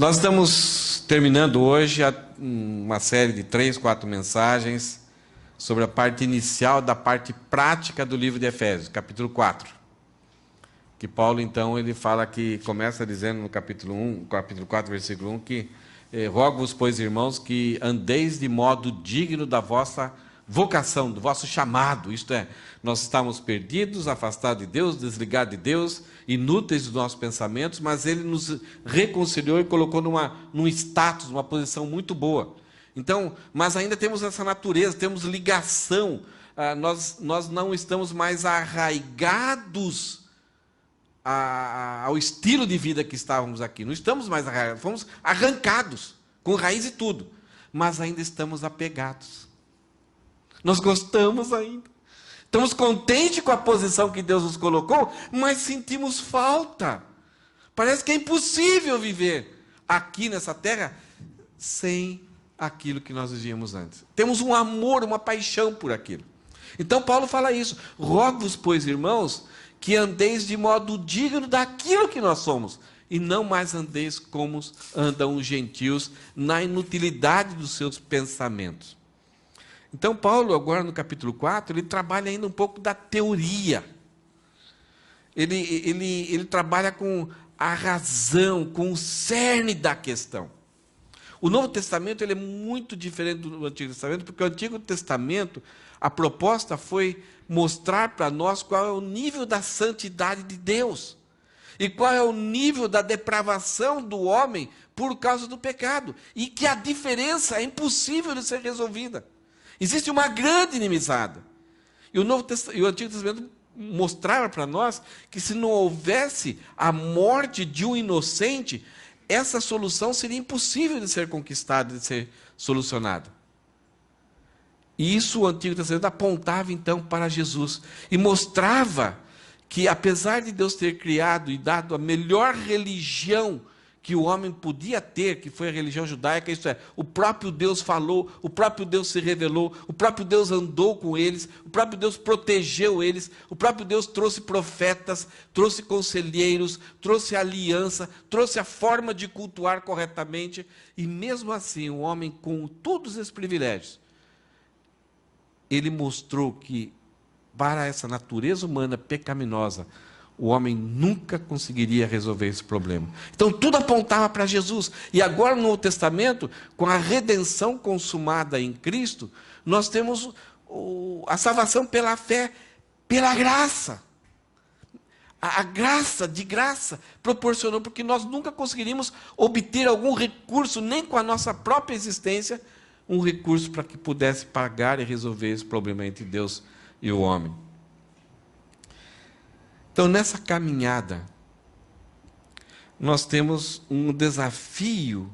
Nós estamos terminando hoje uma série de 3, 4 mensagens sobre a parte inicial da parte prática do livro de Efésios, capítulo 4. Que Paulo, então, ele fala que, começa dizendo no capítulo 4, versículo 1, que rogo-vos, pois, irmãos, que andeis de modo digno da vossa vocação, do vosso chamado, isto é, nós estamos perdidos, afastados de Deus, desligados de Deus, inúteis dos nossos pensamentos, mas Ele nos reconciliou e colocou num status, numa posição muito boa. Então, mas ainda temos essa natureza, temos ligação, nós não estamos mais arraigados ao estilo de vida que estávamos aqui, não estamos mais arraigados, fomos arrancados, com raiz e tudo, mas ainda estamos apegados. Nós gostamos ainda. Estamos contentes com a posição que Deus nos colocou, mas sentimos falta. Parece que é impossível viver aqui nessa terra sem aquilo que nós vivíamos antes. Temos um amor, uma paixão por aquilo. Então Paulo fala isso. Rogo-vos, pois, irmãos, que andeis de modo digno daquilo que nós somos, e não mais andeis como andam os gentios, na inutilidade dos seus pensamentos. Então, Paulo, agora no capítulo 4, ele trabalha ainda um pouco da teoria. Ele trabalha com a razão, com o cerne da questão. O Novo Testamento ele é muito diferente do Antigo Testamento, porque o Antigo Testamento, a proposta foi mostrar para nós qual é o nível da santidade de Deus. E qual é o nível da depravação do homem por causa do pecado. E que a diferença é impossível de ser resolvida. Existe uma grande inimizade. E o Antigo Testamento mostrava para nós que se não houvesse a morte de um inocente, essa solução seria impossível de ser conquistada, de ser solucionada. E isso o Antigo Testamento apontava então para Jesus. E mostrava que apesar de Deus ter criado e dado a melhor religião que o homem podia ter, que foi a religião judaica, isso é, o próprio Deus falou, o próprio Deus se revelou, o próprio Deus andou com eles, o próprio Deus protegeu eles, o próprio Deus trouxe profetas, trouxe conselheiros, trouxe aliança, trouxe a forma de cultuar corretamente, e mesmo assim, o homem com todos esses privilégios, ele mostrou que, para essa natureza humana pecaminosa, o homem nunca conseguiria resolver esse problema. Então, tudo apontava para Jesus. E agora, no Novo Testamento, com a redenção consumada em Cristo, nós temos a salvação pela fé, pela graça. A graça, de graça, proporcionou, porque nós nunca conseguiríamos obter algum recurso, nem com a nossa própria existência, um recurso para que pudesse pagar e resolver esse problema entre Deus e o homem. Então, nessa caminhada, nós temos um desafio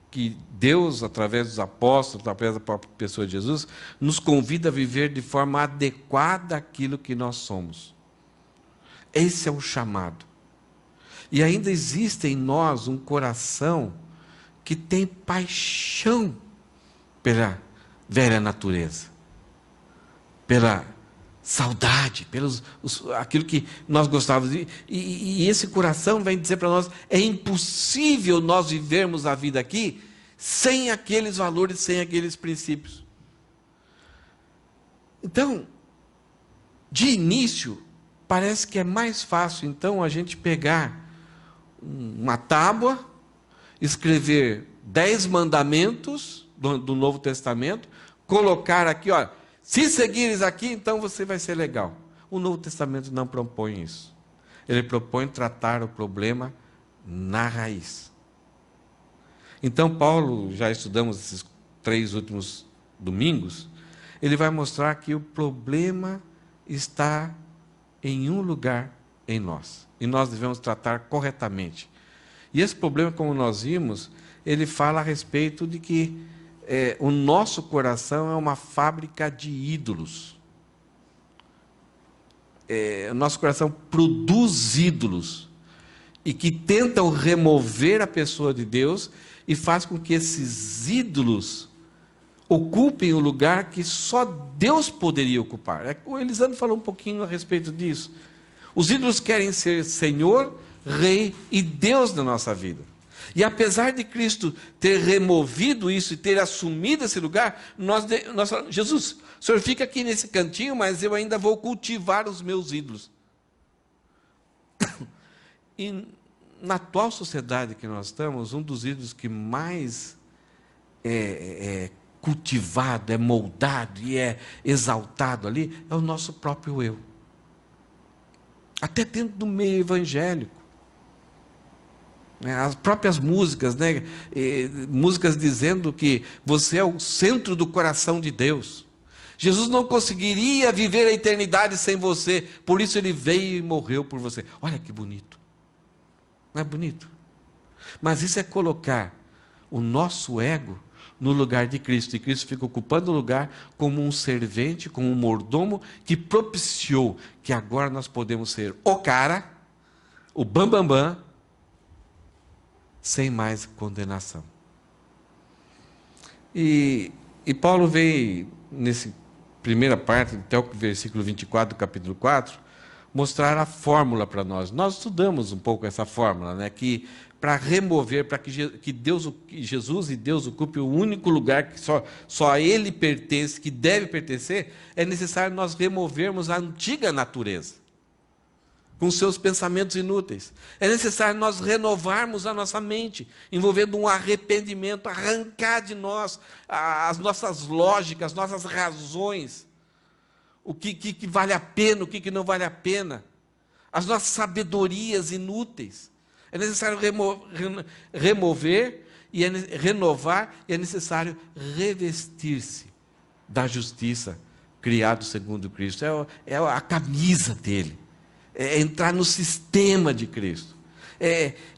que Deus, através dos apóstolos, através da própria pessoa de Jesus, nos convida a viver de forma adequada àquilo que nós somos. Esse é o chamado. E ainda existe em nós um coração que tem paixão pela velha natureza, pela saudade, aquilo que nós gostávamos. E esse coração vem dizer para nós, é impossível nós vivermos a vida aqui sem aqueles valores, sem aqueles princípios. Então, de início, parece que é mais fácil, então, a gente pegar uma tábua, escrever 10 mandamentos do Novo Testamento, colocar aqui, olha, se seguires aqui, então você vai ser legal. O Novo Testamento não propõe isso. Ele propõe tratar o problema na raiz. Então, Paulo, já estudamos esses 3 últimos domingos, ele vai mostrar que o problema está em um lugar em nós. E nós devemos tratar corretamente. E esse problema, como nós vimos, ele fala a respeito de que o nosso coração é uma fábrica de ídolos. O nosso coração produz ídolos e que tentam remover a pessoa de Deus e faz com que esses ídolos ocupem o lugar que só Deus poderia ocupar. O Elisandro falou um pouquinho a respeito disso. Os ídolos querem ser Senhor, Rei e Deus na nossa vida. E apesar de Cristo ter removido isso e ter assumido esse lugar, nós falamos, Jesus, o Senhor fica aqui nesse cantinho, mas eu ainda vou cultivar os meus ídolos. E na atual sociedade que nós estamos, um dos ídolos que mais é cultivado, é moldado e é exaltado ali, é o nosso próprio eu. Até dentro do meio evangélico. As próprias músicas, né? Músicas dizendo que você é o centro do coração de Deus. Jesus não conseguiria viver a eternidade sem você, por isso ele veio e morreu por você. Olha que bonito. Não é bonito? Mas isso é colocar o nosso ego no lugar de Cristo. E Cristo fica ocupando o lugar como um servente, como um mordomo, que propiciou que agora nós podemos ser o cara, o bambambam, sem mais condenação. E Paulo veio, nessa primeira parte, até o versículo 24 do capítulo 4, mostrar a fórmula para nós. Nós estudamos um pouco essa fórmula, né? Que para remover, para que Jesus e Deus ocupem o único lugar que só a Ele pertence, que deve pertencer, é necessário nós removermos a antiga natureza, com seus pensamentos inúteis. É necessário nós renovarmos a nossa mente, envolvendo um arrependimento, arrancar de nós as nossas lógicas, as nossas razões, o que vale a pena, o que não vale a pena, as nossas sabedorias inúteis. É necessário remover, e renovar, e é necessário revestir-se da justiça, criado segundo Cristo. É a camisa dele. É entrar no sistema de Cristo.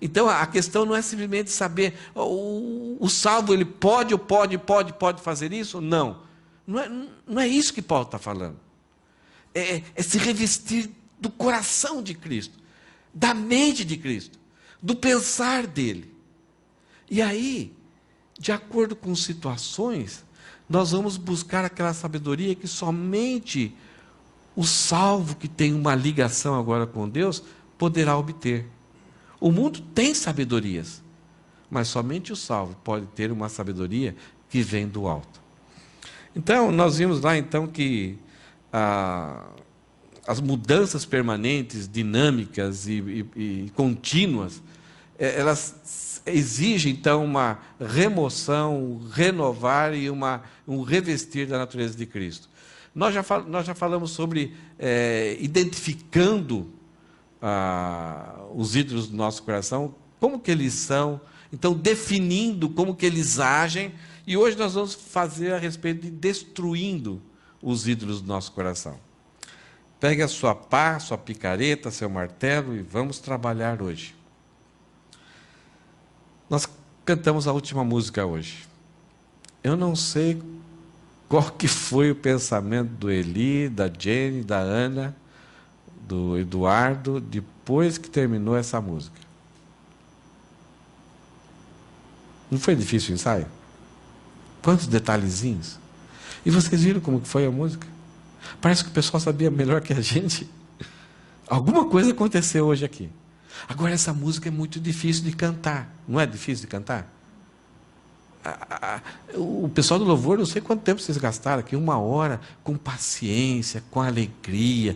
Então a questão não é simplesmente saber o salvo, ele pode fazer isso? Não. Não é isso que Paulo está falando. É se revestir do coração de Cristo, da mente de Cristo, do pensar dele. E aí, de acordo com situações, nós vamos buscar aquela sabedoria que somente o salvo, que tem uma ligação agora com Deus, poderá obter. O mundo tem sabedorias, mas somente o salvo pode ter uma sabedoria que vem do alto. Então, nós vimos lá então que as mudanças permanentes, dinâmicas e contínuas, elas exigem então uma remoção, renovar e um revestir da natureza de Cristo. Nós já falamos sobre identificando os ídolos do nosso coração, como que eles são, então definindo como que eles agem, e hoje nós vamos fazer a respeito de destruindo os ídolos do nosso coração. Pegue a sua pá, sua picareta, seu martelo e vamos trabalhar hoje. Nós cantamos a última música hoje. Eu não sei qual que foi o pensamento do Eli, da Jenny, da Ana, do Eduardo, depois que terminou essa música. Não foi difícil o ensaio? Quantos detalhezinhos? E vocês viram como que foi a música? Parece que o pessoal sabia melhor que a gente. Alguma coisa aconteceu hoje aqui. Agora, essa música é muito difícil de cantar. Não é difícil de cantar? O pessoal do louvor, não sei quanto tempo vocês gastaram aqui, 1 hora, com paciência, com alegria.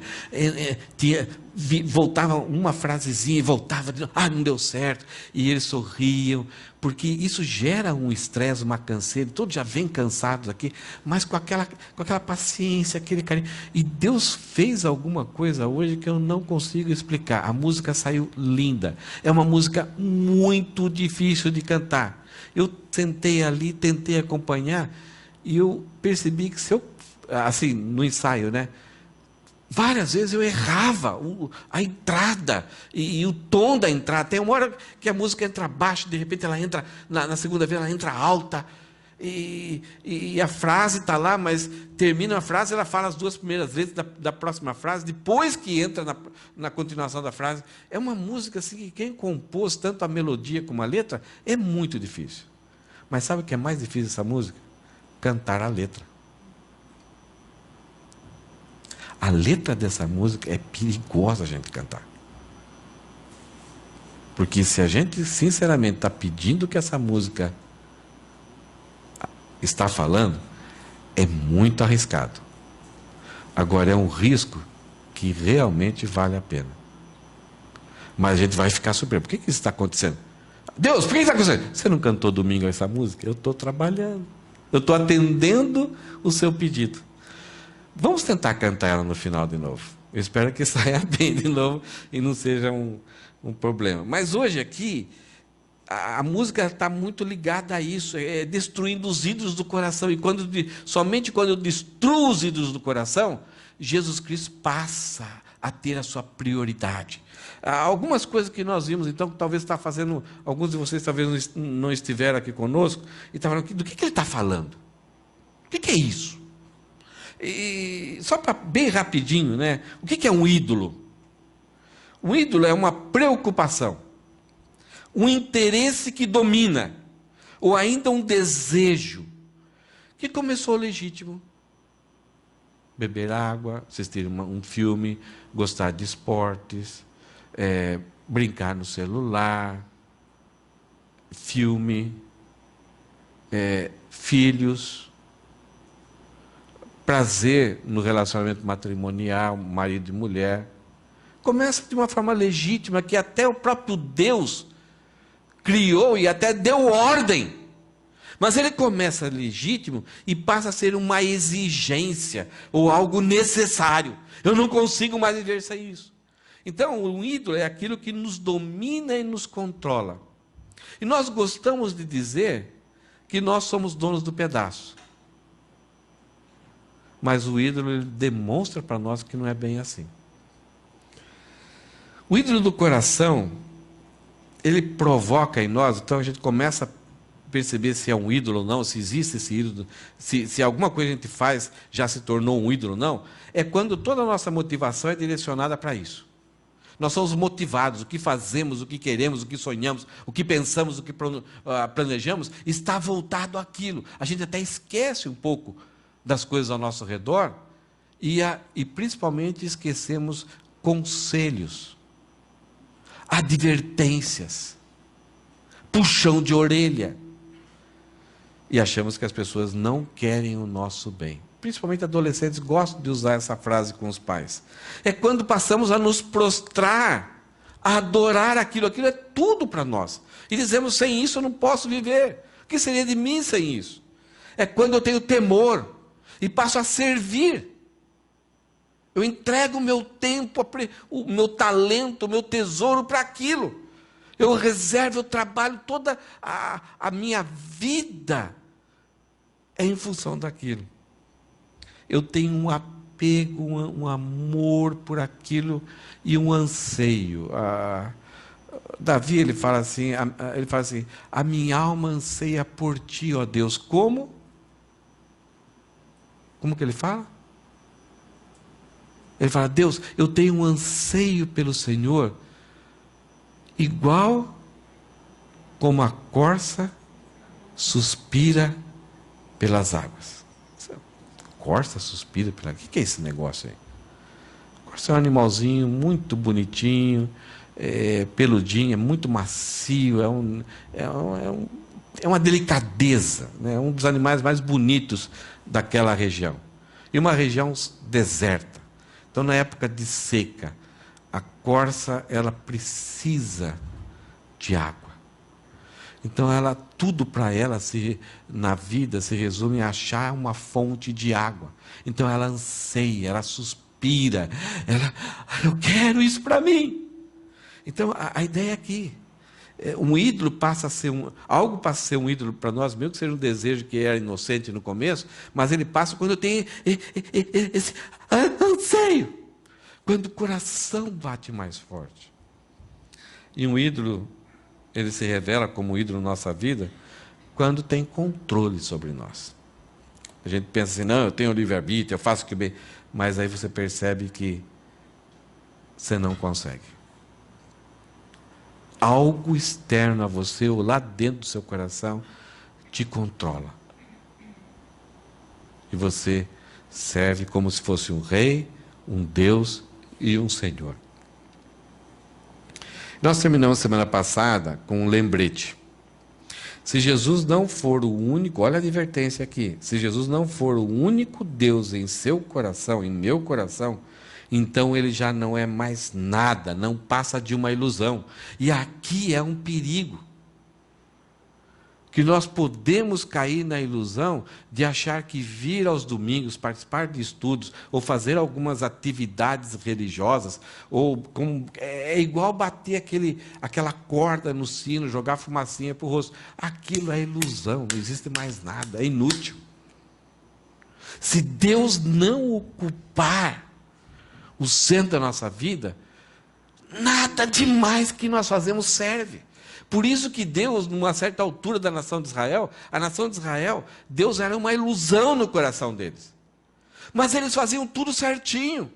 Voltava uma frasezinha e voltava, não deu certo. E eles sorriam, porque isso gera um estresse, uma canseira. Todos já vêm cansados aqui, mas com aquela paciência, aquele carinho. E Deus fez alguma coisa hoje que eu não consigo explicar. A música saiu linda. É uma música muito difícil de cantar. Eu sentei ali, tentei acompanhar, e eu percebi que se eu, assim, no ensaio, né? Várias vezes eu errava a entrada e o tom da entrada. Tem uma hora que a música entra baixo, de repente ela entra, na segunda vez ela entra alta, e a frase está lá, mas termina a frase, ela fala as 2 primeiras vezes da próxima frase, depois que entra na continuação da frase. É uma música assim que quem compôs tanto a melodia como a letra é muito difícil. Mas sabe o que é mais difícil dessa música? Cantar a letra. A letra dessa música é perigosa a gente cantar. Porque se a gente sinceramente está pedindo o que essa música está falando, é muito arriscado. Agora é um risco que realmente vale a pena. Mas a gente vai ficar surpreso. Por que isso está acontecendo? Deus, por que isso está acontecendo? Você não cantou domingo essa música? Eu estou trabalhando. Eu estou atendendo o seu pedido. Vamos tentar cantar ela no final de novo. Eu espero que saia bem de novo e não seja um problema. Mas hoje aqui, a música está muito ligada a isso, destruindo os ídolos do coração. E somente quando eu destruo os ídolos do coração, Jesus Cristo passa a ter a sua prioridade. Algumas coisas que nós vimos, então, que talvez está fazendo, alguns de vocês talvez não estiveram aqui conosco, e estavam falando, do que ele está falando? O que é isso? E só para bem rapidinho, né? O que é um ídolo? Um ídolo é uma preocupação, um interesse que domina, ou ainda um desejo, que começou legítimo. Beber água, assistir um filme, gostar de esportes, brincar no celular, filme, filhos, prazer no relacionamento matrimonial, marido e mulher. Começa de uma forma legítima, que até o próprio Deus criou e até deu ordem. Mas ele começa legítimo e passa a ser uma exigência ou algo necessário. Eu não consigo mais viver sem isso. Então, o ídolo é aquilo que nos domina e nos controla. E nós gostamos de dizer que nós somos donos do pedaço. Mas o ídolo ele demonstra para nós que não é bem assim. O ídolo do coração, ele provoca em nós, então a gente começa a perceber se é um ídolo ou não, se existe esse ídolo, se alguma coisa que a gente faz já se tornou um ídolo ou não, é quando toda a nossa motivação é direcionada para isso. Nós somos motivados, o que fazemos, o que queremos, o que sonhamos, o que pensamos, o que planejamos, está voltado àquilo. A gente até esquece um pouco das coisas ao nosso redor e principalmente esquecemos conselhos, advertências, puxão de orelha. E achamos que as pessoas não querem o nosso bem. Principalmente adolescentes gostam de usar essa frase com os pais. É quando passamos a nos prostrar, a adorar aquilo. Aquilo é tudo para nós. E dizemos, sem isso eu não posso viver. O que seria de mim sem isso? É quando eu tenho temor e passo a servir. Eu entrego o meu tempo, o meu talento, o meu tesouro para aquilo. Eu reservo, eu trabalho toda a minha vida em função daquilo. Eu tenho um apego, um amor por aquilo e um anseio. Davi ele fala assim, a minha alma anseia por ti, ó Deus. Como? Como que ele fala? Ele fala, Deus, eu tenho um anseio pelo Senhor, igual como a corça suspira pelas águas. Corça suspira pelas águas. O que é esse negócio aí? Corça é um animalzinho muito bonitinho, peludinho, é muito macio, é uma delicadeza, né? É um dos animais mais bonitos daquela região. E uma região deserta. Então, na época de seca, a corça ela precisa de água. Então, tudo para ela na vida se resume a achar uma fonte de água. Então, ela anseia, ela suspira, eu quero isso para mim. Então, a ideia é aqui. Um ídolo passa a ser algo passa a ser um ídolo para nós, mesmo que seja um desejo que era inocente no começo, mas ele passa quando eu tenho esse anseio, quando o coração bate mais forte. E um ídolo, ele se revela como ídolo na nossa vida quando tem controle sobre nós. A gente pensa assim, não, eu tenho livre-arbítrio, eu faço o que bem, mas aí você percebe que você não consegue. Algo externo a você, ou lá dentro do seu coração, te controla. E você serve como se fosse um rei, um Deus e um Senhor. Nós terminamos semana passada com um lembrete. Se Jesus não for o único, olha a advertência aqui, se Jesus não for o único Deus em seu coração, em meu coração, então ele já não é mais nada, não passa de uma ilusão. E aqui é um perigo. Que nós podemos cair na ilusão de achar que vir aos domingos, participar de estudos, ou fazer algumas atividades religiosas, é igual bater aquela corda no sino, jogar fumacinha para o rosto. Aquilo é ilusão, não existe mais nada, é inútil. Se Deus não ocupar o centro da nossa vida, nada demais que nós fazemos serve. Por isso que Deus, numa certa altura da nação de Israel, a nação de Israel, Deus era uma ilusão no coração deles. Mas eles faziam tudo certinho.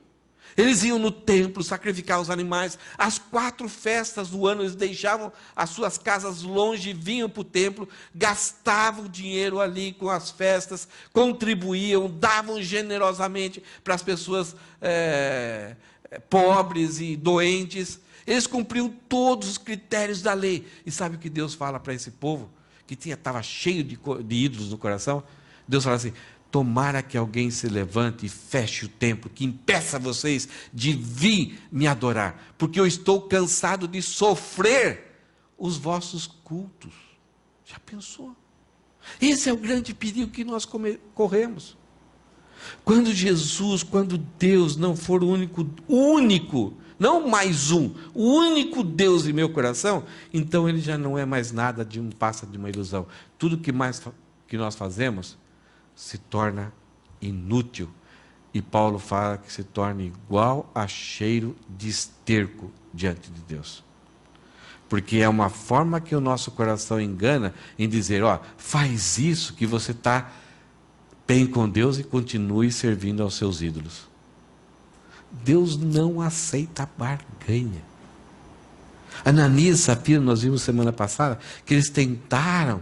Eles iam no templo sacrificar os animais. As 4 festas do ano, eles deixavam as suas casas longe, vinham para o templo, gastavam dinheiro ali com as festas, contribuíam, davam generosamente para as pessoas pobres e doentes. Eles cumpriam todos os critérios da lei. E sabe o que Deus fala para esse povo, que estava cheio de ídolos no coração? Deus fala assim: tomara que alguém se levante e feche o templo, que impeça vocês de vir me adorar, porque eu estou cansado de sofrer os vossos cultos. Já pensou? Esse é o grande perigo que nós corremos. Quando Deus não for o único, não mais um, o único Deus em meu coração, então ele já não é mais nada, passa de uma ilusão. Tudo que nós fazemos se torna inútil. E Paulo fala que se torna igual a cheiro de esterco diante de Deus. Porque é uma forma que o nosso coração engana em dizer: faz isso que você está bem com Deus e continue servindo aos seus ídolos. Deus não aceita barganha. Ananias e Safira, nós vimos semana passada, que eles tentaram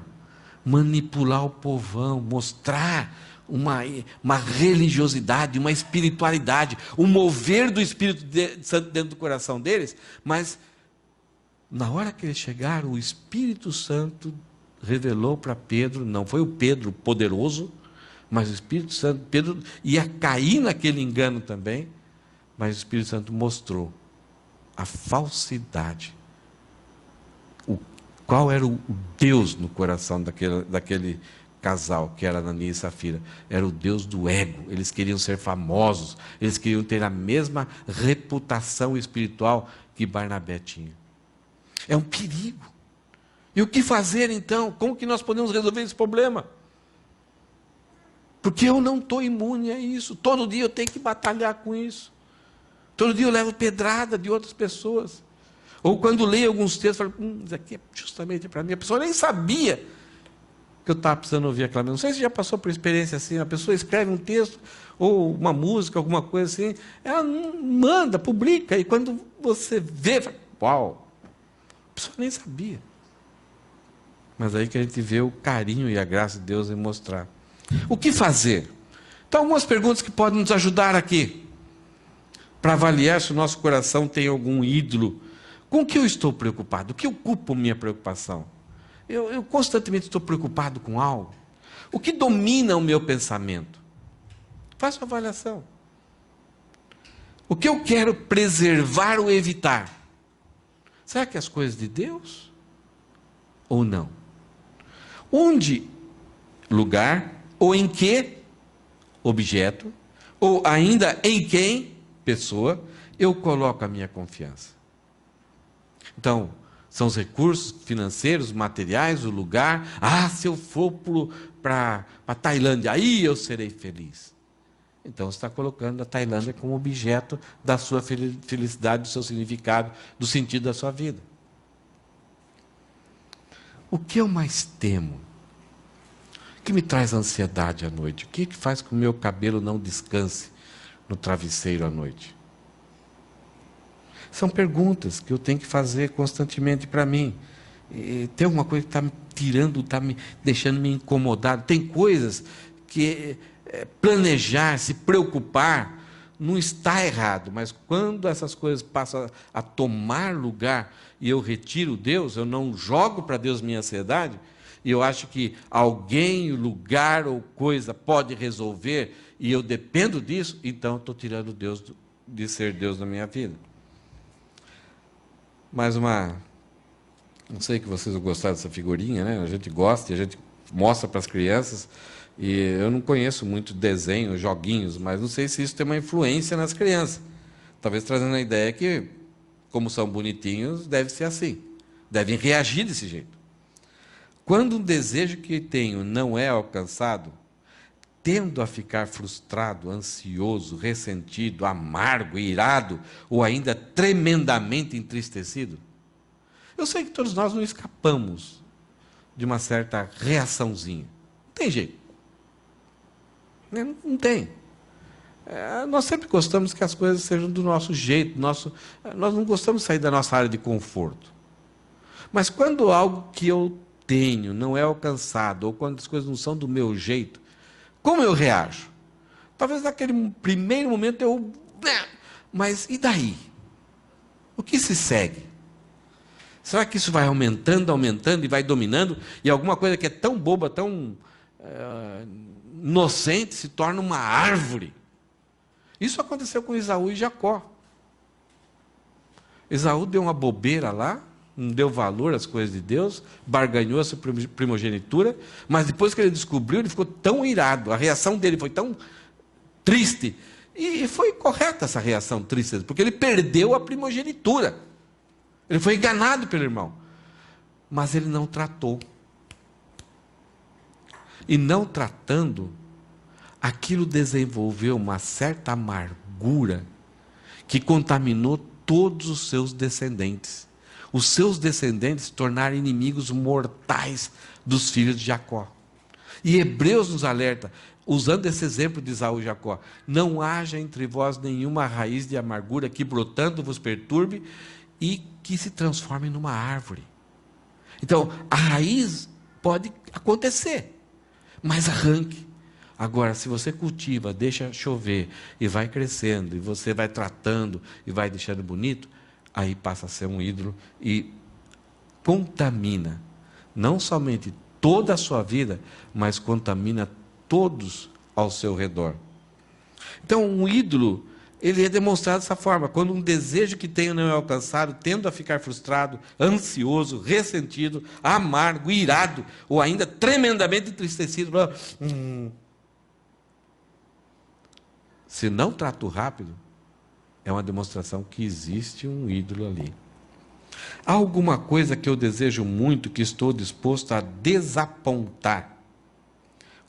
manipular o povão, mostrar uma religiosidade, uma espiritualidade, um mover do Espírito Santo dentro do coração deles, mas na hora que eles chegaram, o Espírito Santo revelou para Pedro, não foi o Pedro poderoso, mas o Espírito Santo, Pedro ia cair naquele engano também, mas o Espírito Santo mostrou a falsidade. Qual era o Deus no coração daquele casal, que era Ananias e Safira? Era o Deus do ego. Eles queriam ser famosos, eles queriam ter a mesma reputação espiritual que Barnabé tinha. É um perigo. E o que fazer então? Como que nós podemos resolver esse problema? Porque eu não estou imune a isso. Todo dia eu tenho que batalhar com isso. Todo dia eu levo pedrada de outras pessoas. Ou quando leio alguns textos, eu falo: isso aqui é justamente para mim. A pessoa nem sabia que eu estava precisando ouvir aquela música. Não sei se já passou por experiência assim. A pessoa escreve um texto, ou uma música, alguma coisa assim. Ela manda, publica. E quando você vê, fala: uau! A pessoa nem sabia. Mas aí que a gente vê o carinho e a graça de Deus em mostrar. O que fazer? Então, algumas perguntas que podem nos ajudar aqui, para avaliar se o nosso coração tem algum ídolo. Com o que eu estou preocupado? O que ocupa minha preocupação? Eu constantemente estou preocupado com algo? O que domina o meu pensamento? Faça uma avaliação. O que eu quero preservar ou evitar? Será que é as coisas de Deus? Ou não? Onde lugar, ou em que objeto, ou ainda em quem pessoa, eu coloco a minha confiança? Então, são os recursos financeiros, materiais, o lugar. Se eu for para a Tailândia, aí eu serei feliz. Então, você está colocando a Tailândia como objeto da sua felicidade, do seu significado, do sentido da sua vida. O que eu mais temo? O que me traz ansiedade à noite? O que faz com que o meu cabelo não descanse no travesseiro à noite? São perguntas que eu tenho que fazer constantemente para mim. Tem alguma coisa que está me tirando, está me deixando me incomodado? Tem coisas que planejar, se preocupar não está errado, mas quando essas coisas passam a tomar lugar e eu retiro Deus, eu não jogo para Deus minha ansiedade, e eu acho que alguém, lugar ou coisa pode resolver e eu dependo disso, então estou tirando Deus de ser Deus na minha vida. Mais uma... Não sei que vocês gostaram dessa figurinha, né? A gente gosta e a gente mostra para as crianças. E eu não conheço muito desenhos, joguinhos, mas não sei se isso tem uma influência nas crianças. Talvez trazendo a ideia que, como são bonitinhos, deve ser assim. Devem reagir desse jeito. Quando um desejo que tenho não é alcançado, tendo a ficar frustrado, ansioso, ressentido, amargo, irado ou ainda tremendamente entristecido. Eu sei que todos nós não escapamos de uma certa reaçãozinha. Não tem jeito. Não tem. Nós sempre gostamos que as coisas sejam do nosso jeito. Nós não gostamos de sair da nossa área de conforto. Mas quando algo que eu tenho não é alcançado, ou quando as coisas não são do meu jeito, como eu reajo? Talvez naquele primeiro momento eu... Mas e daí? O que se segue? Será que isso vai aumentando, aumentando e vai dominando? E alguma coisa que é tão boba, tão inocente, se torna uma árvore? Isso aconteceu com Esaú e Jacó. Esaú deu uma bobeira lá, não deu valor às coisas de Deus, barganhou a sua primogenitura, mas depois que ele descobriu, ele ficou tão irado, a reação dele foi tão triste, e foi correta essa reação triste, porque ele perdeu a primogenitura. Ele foi enganado pelo irmão. Mas ele não tratou. E não tratando, aquilo desenvolveu uma certa amargura que contaminou todos os seus descendentes. Os seus descendentes se tornaram inimigos mortais dos filhos de Jacó. E Hebreus nos alerta, usando esse exemplo de Esaú e Jacó: não haja entre vós nenhuma raiz de amargura que brotando vos perturbe e que se transforme numa árvore. Então, a raiz pode acontecer, mas arranque. Agora, se você cultiva, deixa chover, e vai crescendo, e você vai tratando, e vai deixando bonito, aí passa a ser um ídolo, e contamina, não somente toda a sua vida, mas contamina todos ao seu redor. Então, um ídolo, ele é demonstrado dessa forma: quando um desejo que tenho não é alcançado, tendo a ficar frustrado, ansioso, ressentido, amargo, irado, ou ainda tremendamente entristecido. Se não trato rápido, é uma demonstração que existe um ídolo ali. Há alguma coisa que eu desejo muito, que estou disposto a desapontar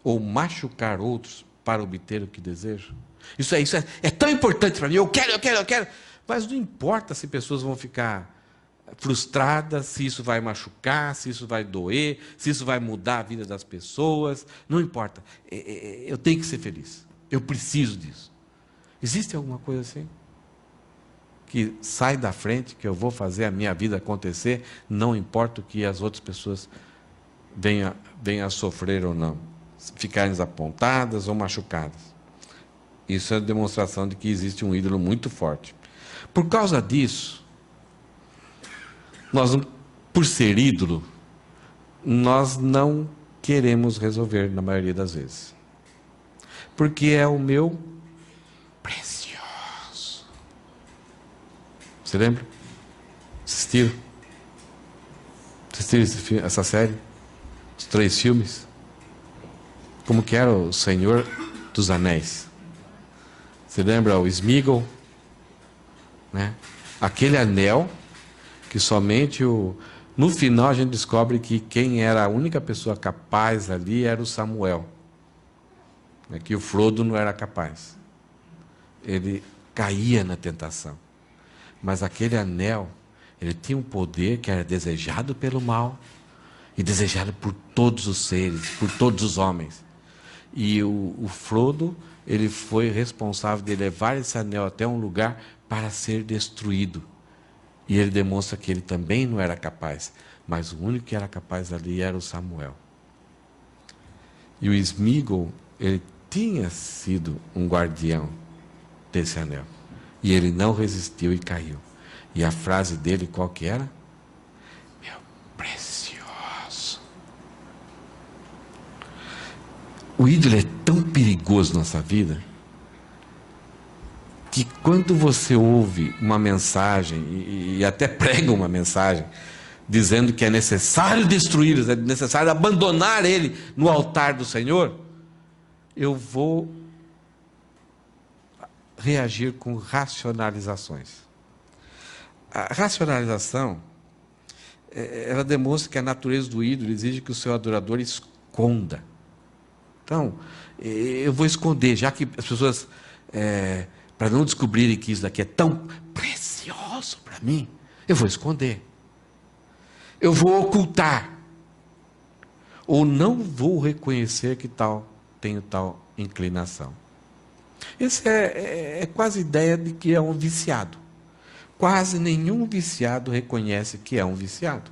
ou machucar outros para obter o que desejo? Isso é tão importante para mim. Eu quero. Mas não importa se pessoas vão ficar frustradas, se isso vai machucar, se isso vai doer, se isso vai mudar a vida das pessoas. Não importa. Eu tenho que ser feliz. Eu preciso disso. Existe alguma coisa assim? Que sai da frente, que eu vou fazer a minha vida acontecer, não importa o que as outras pessoas venham a sofrer ou não, ficarem desapontadas ou machucadas. Isso é demonstração de que existe um ídolo muito forte. Por causa disso, por ser ídolo, nós não queremos resolver na maioria das vezes. Porque é o meu precioso. Você lembra? Assistiram essa série? Os 3 filmes? Como que era o Senhor dos Anéis? Você lembra o Sméagol? Né? Aquele anel que somente no final a gente descobre que quem era a única pessoa capaz ali era o Samuel. Que o Frodo não era capaz. Ele caía na tentação. Mas aquele anel, ele tinha um poder que era desejado pelo mal e desejado por todos os seres, por todos os homens. E o Frodo, ele foi responsável de levar esse anel até um lugar para ser destruído. E ele demonstra que ele também não era capaz, mas o único que era capaz ali era o Samuel. E o Sméagol, ele tinha sido um guardião, desse anel. E ele não resistiu e caiu. E a frase dele qual que era? Meu precioso. O ídolo é tão perigoso na nossa vida que quando você ouve uma mensagem e até prega uma mensagem dizendo que é necessário destruí-los, é necessário abandonar ele no altar do Senhor, eu vou reagir com racionalizações. A racionalização, ela demonstra que a natureza do ídolo exige que o seu adorador esconda. Então, eu vou esconder, já que as pessoas, para não descobrirem que isso daqui é tão precioso para mim, eu vou esconder. Eu vou ocultar. Ou não vou reconhecer que tenho tal inclinação. Essa é quase a ideia de que é um viciado. Quase nenhum viciado reconhece que é um viciado.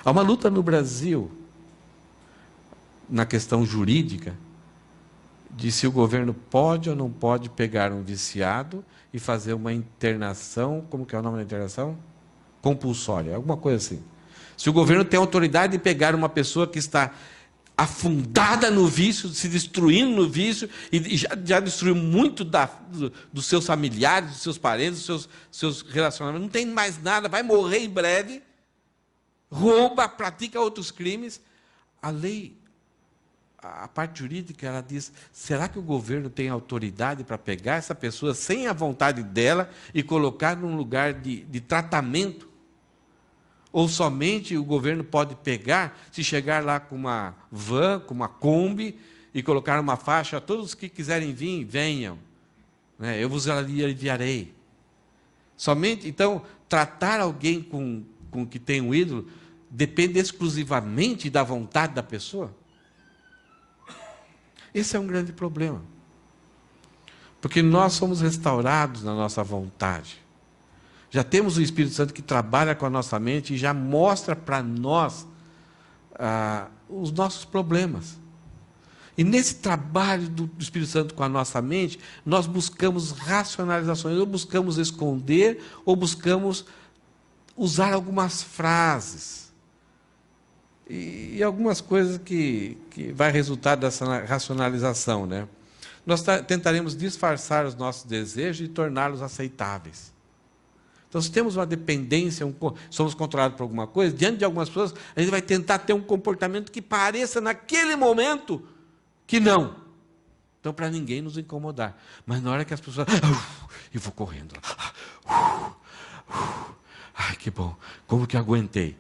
Há uma luta no Brasil, na questão jurídica, de se o governo pode ou não pode pegar um viciado e fazer uma internação, como que é o nome da internação? Compulsória, alguma coisa assim. Se o governo tem autoridade de pegar uma pessoa que está afundada no vício, se destruindo no vício, e já destruiu muito dos seus familiares, dos seus parentes, dos seus relacionamentos, não tem mais nada, vai morrer em breve, rouba, pratica outros crimes. A lei, a parte jurídica, ela diz, será que o governo tem autoridade para pegar essa pessoa sem a vontade dela e colocar num lugar de tratamento? Ou somente o governo pode pegar, se chegar lá com uma van, com uma Kombi, e colocar uma faixa, todos que quiserem vir, venham. Eu vos aliviarei. Somente, então, tratar alguém com que tem um ídolo, depende exclusivamente da vontade da pessoa? Esse é um grande problema. Porque nós somos restaurados na nossa vontade. Já temos o Espírito Santo que trabalha com a nossa mente e já mostra para nós os nossos problemas. E nesse trabalho do Espírito Santo com a nossa mente, nós buscamos racionalizações, ou buscamos esconder, ou buscamos usar algumas frases. E algumas coisas que vai resultar dessa racionalização, né? Nós tentaremos disfarçar os nossos desejos e torná-los aceitáveis. Então, se temos uma dependência, somos controlados por alguma coisa, diante de algumas pessoas, a gente vai tentar ter um comportamento que pareça, naquele momento, que não. Então, para ninguém nos incomodar. Mas na hora que as pessoas... eu vou correndo. Ai, que bom. Como que aguentei?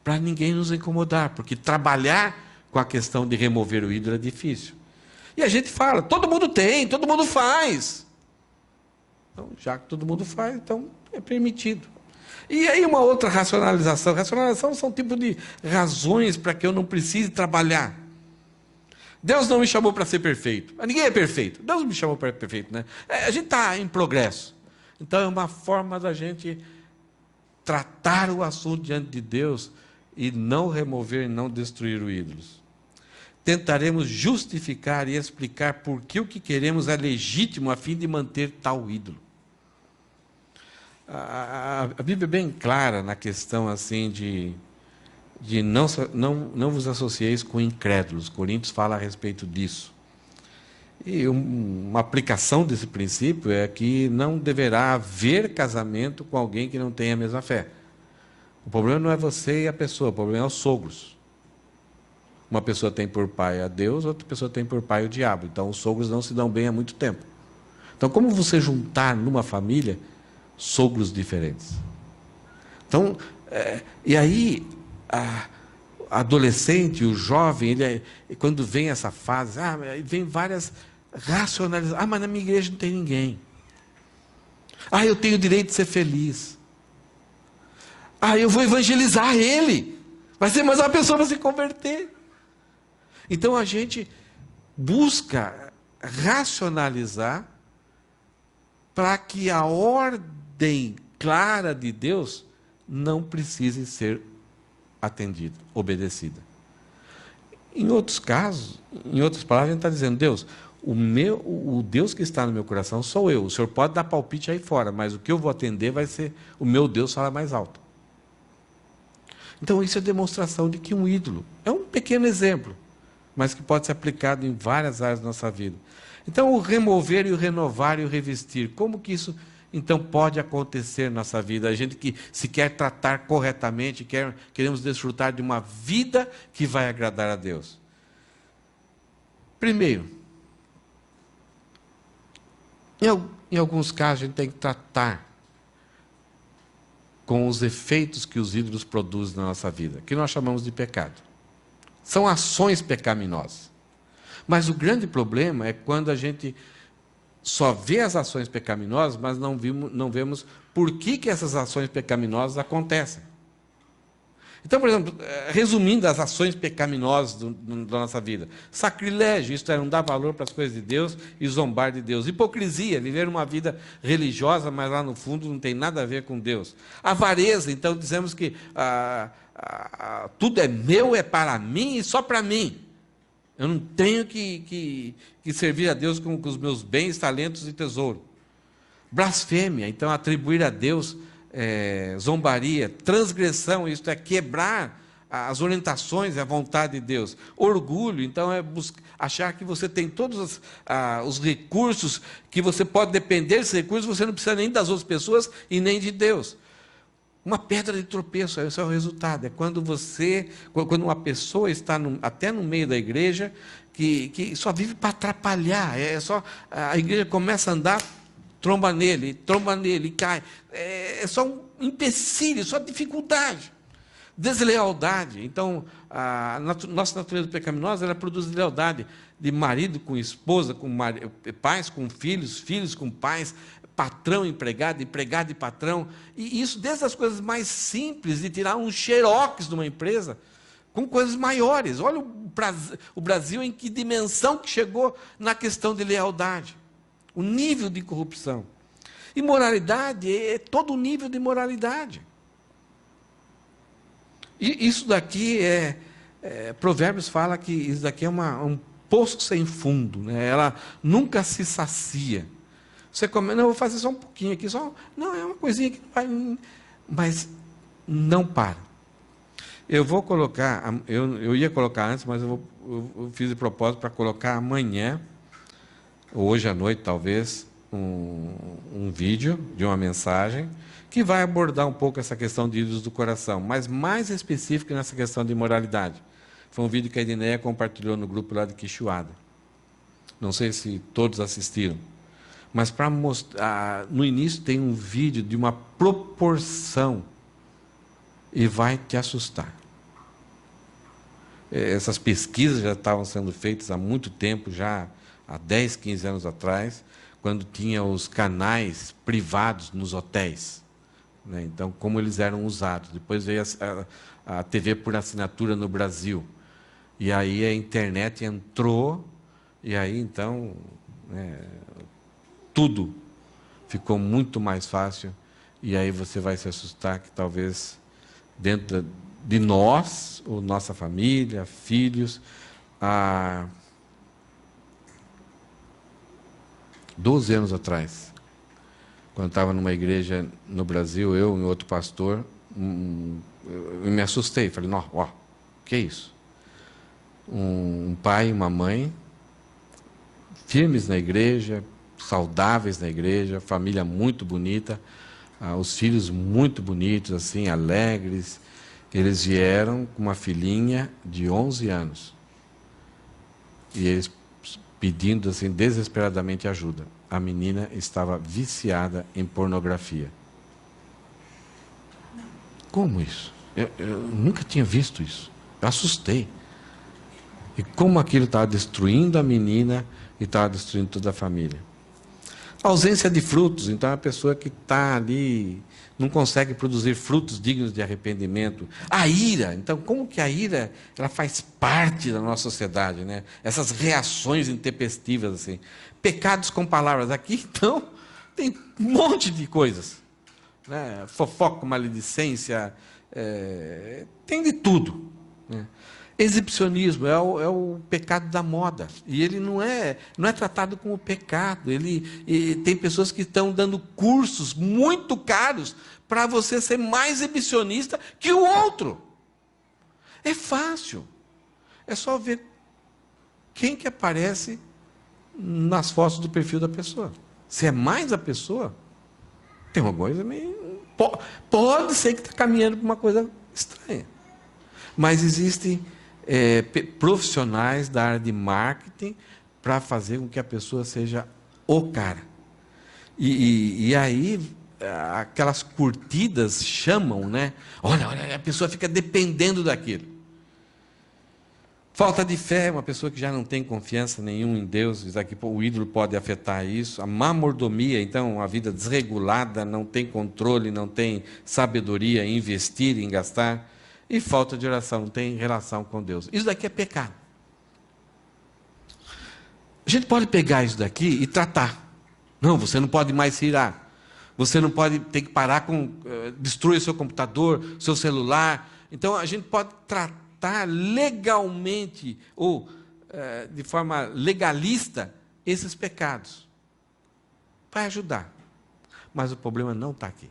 Para ninguém nos incomodar, porque trabalhar com a questão de remover o ídolo é difícil. E a gente fala, todo mundo tem, todo mundo faz. Então, já que todo mundo faz, então é permitido. E aí uma outra racionalização. Racionalização são um tipo de razões para que eu não precise trabalhar. Deus não me chamou para ser perfeito. Ninguém é perfeito. Deus me chamou para ser perfeito, né? A gente está em progresso. Então é uma forma da gente tratar o assunto diante de Deus e não remover, não destruir o ídolos. Tentaremos justificar e explicar por que o que queremos é legítimo a fim de manter tal ídolo. A Bíblia é bem clara na questão assim de não vos associeis com incrédulos. Coríntios fala a respeito disso. E uma aplicação desse princípio é que não deverá haver casamento com alguém que não tenha a mesma fé. O problema não é você e a pessoa, o problema é os sogros. Uma pessoa tem por pai a Deus, outra pessoa tem por pai o diabo. Então os sogros não se dão bem há muito tempo. Então como você juntar numa família sogros diferentes? Então, e aí, a adolescente, o jovem, quando vem essa fase, vem várias racionalizações. Mas na minha igreja não tem ninguém. Eu tenho o direito de ser feliz. Eu vou evangelizar ele. Vai ser mais uma pessoa para se converter. Então a gente busca racionalizar para que a ordem clara de Deus não precise ser atendida, obedecida. Em outros casos, em outras palavras, a gente está dizendo, Deus, O Deus que está no meu coração sou eu. O senhor pode dar palpite aí fora, mas o que eu vou atender vai ser o meu Deus fala mais alto. Então isso é demonstração de que um ídolo é um pequeno exemplo, mas que pode ser aplicado em várias áreas da nossa vida. Então o remover e o renovar e o revestir, como que isso então pode acontecer na nossa vida? A gente que se quer tratar corretamente, queremos desfrutar de uma vida que vai agradar a Deus. Primeiro, em alguns casos a gente tem que tratar com os efeitos que os ídolos produzem na nossa vida, que nós chamamos de pecado. São ações pecaminosas. Mas o grande problema é quando a gente só vê as ações pecaminosas, mas não vemos por que essas ações pecaminosas acontecem. Então, por exemplo, resumindo as ações pecaminosas da nossa vida. Sacrilégio, isto é, não dar valor para as coisas de Deus e zombar de Deus. Hipocrisia, viver uma vida religiosa, mas lá no fundo não tem nada a ver com Deus. Avareza, então dizemos que tudo é meu, é para mim e só para mim. Eu não tenho que servir a Deus com os meus bens, talentos e tesouro. Blasfêmia, então atribuir a Deus zombaria, transgressão, isto é, quebrar as orientações e a vontade de Deus. Orgulho, então, é achar que você tem todos os recursos, que você pode depender desses recursos, você não precisa nem das outras pessoas e nem de Deus. Uma pedra de tropeço, esse é o resultado. É quando uma pessoa está até no meio da igreja, que só vive para atrapalhar, a igreja começa a andar, tromba nele, cai. É só um empecilho, só dificuldade. Deslealdade. Então, nossa natureza pecaminosa, ela produz deslealdade de marido com esposa, pais com filhos, filhos com pais, patrão, empregado, empregado e patrão. E isso desde as coisas mais simples, de tirar um xerox de uma empresa, com coisas maiores. Olha o Brasil em que dimensão que chegou na questão de lealdade. O nível de corrupção. Imoralidade é todo o nível de moralidade. E isso daqui Provérbios fala que isso daqui é um poço sem fundo, né? Ela nunca se sacia. Você come, não, eu vou fazer só um pouquinho aqui, não, é uma coisinha que vai, mas não para. Eu vou colocar, eu ia colocar antes, mas eu fiz de propósito para colocar amanhã, hoje à noite talvez, um vídeo de uma mensagem que vai abordar um pouco essa questão de ídolos do coração, mas mais específico nessa questão de imoralidade. Foi um vídeo que a Edneia compartilhou no grupo lá de Quixuada. Não sei se todos assistiram, mas para mostrar, no início tem um vídeo de uma proporção e vai te assustar. Essas pesquisas já estavam sendo feitas há muito tempo, já há 10, 15 anos atrás, quando tinha os canais privados nos hotéis, né? Então, como eles eram usados. Depois veio a TV por assinatura no Brasil. E aí a internet entrou, e aí, então, tudo ficou muito mais fácil. E aí você vai se assustar que talvez dentro de nós, ou nossa família, filhos, 12 anos atrás, quando estava numa igreja no Brasil, eu e outro pastor, eu me assustei, falei, não, o que é isso? Um pai e uma mãe, firmes na igreja, saudáveis na igreja, família muito bonita, os filhos muito bonitos, assim, alegres. Eles vieram com uma filhinha de 11 anos. E eles pedindo assim, desesperadamente ajuda. A menina estava viciada em pornografia. Como isso? Eu nunca tinha visto isso. Eu assustei. E como aquilo estava destruindo a menina e estava destruindo toda a família. A ausência de frutos. Então, a pessoa que está ali não consegue produzir frutos dignos de arrependimento. A ira. Então, como que a ira ela faz parte da nossa sociedade, né? Essas reações intempestivas, assim. Pecados com palavras. Aqui, então, tem um monte de coisas, né? Fofoca, maledicência, tem de tudo, né? Exibicionismo é o pecado da moda. E ele não é tratado como pecado. E tem pessoas que estão dando cursos muito caros para você ser mais exibicionista que o outro. É fácil. É só ver quem que aparece nas fotos do perfil da pessoa. Se é mais a pessoa, tem uma coisa meio... Pode ser que está caminhando para uma coisa estranha. Mas existem profissionais da área de marketing para fazer com que a pessoa seja o cara. E aí, aquelas curtidas chamam, né? Olha, a pessoa fica dependendo daquilo. Falta de fé, uma pessoa que já não tem confiança nenhuma em Deus, aqui o ídolo pode afetar isso. A má mordomia, então, a vida desregulada, não tem controle, não tem sabedoria em investir, em gastar. E falta de oração, não tem relação com Deus. Isso daqui é pecado. A gente pode pegar isso daqui e tratar. Não, você não pode mais se irar. Você não pode ter que parar com... destruir seu computador, seu celular. Então, a gente pode tratar legalmente, ou de forma legalista, esses pecados. Vai ajudar. Mas o problema não está aqui.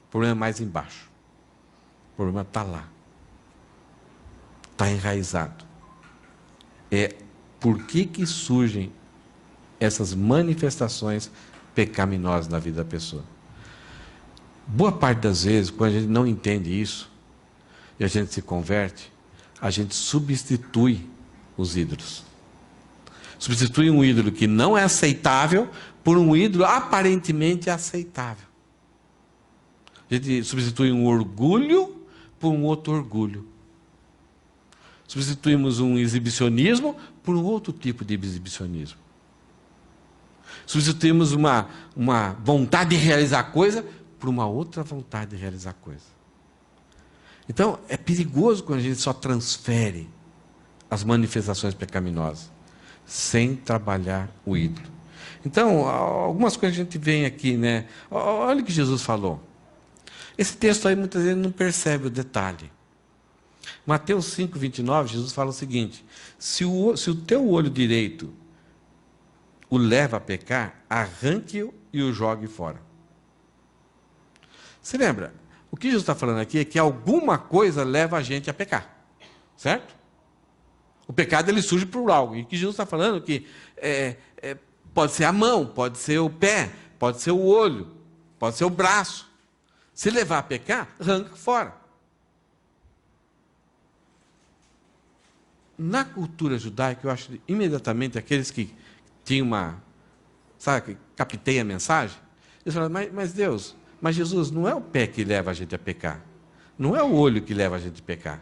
O problema é mais embaixo. O problema está lá. Está enraizado. Por que surgem essas manifestações pecaminosas na vida da pessoa? Boa parte das vezes, quando a gente não entende isso, e a gente se converte, a gente substitui os ídolos. Substitui um ídolo que não é aceitável por um ídolo aparentemente aceitável. A gente substitui um orgulho por um outro orgulho. Substituímos um exibicionismo por um outro tipo de exibicionismo. Substituímos uma vontade de realizar coisa por uma outra vontade de realizar coisa. Então, é perigoso quando a gente só transfere as manifestações pecaminosas, sem trabalhar o ídolo. Então, algumas coisas a gente vem aqui, né? Olha o que Jesus falou. Esse texto aí, muitas vezes, não percebe o detalhe. Mateus 5, 29, Jesus fala o seguinte: se o teu olho direito o leva a pecar, arranque-o e o jogue fora. Você lembra? O que Jesus está falando aqui é que alguma coisa leva a gente a pecar. Certo? O pecado ele surge por algo. E o que Jesus está falando é que pode ser a mão, pode ser o pé, pode ser o olho, pode ser o braço. Se levar a pecar, arranca fora. Na cultura judaica, eu acho imediatamente aqueles que tinham que captei a mensagem, eles falaram, mas Deus, mas Jesus, não é o pé que leva a gente a pecar. Não é o olho que leva a gente a pecar.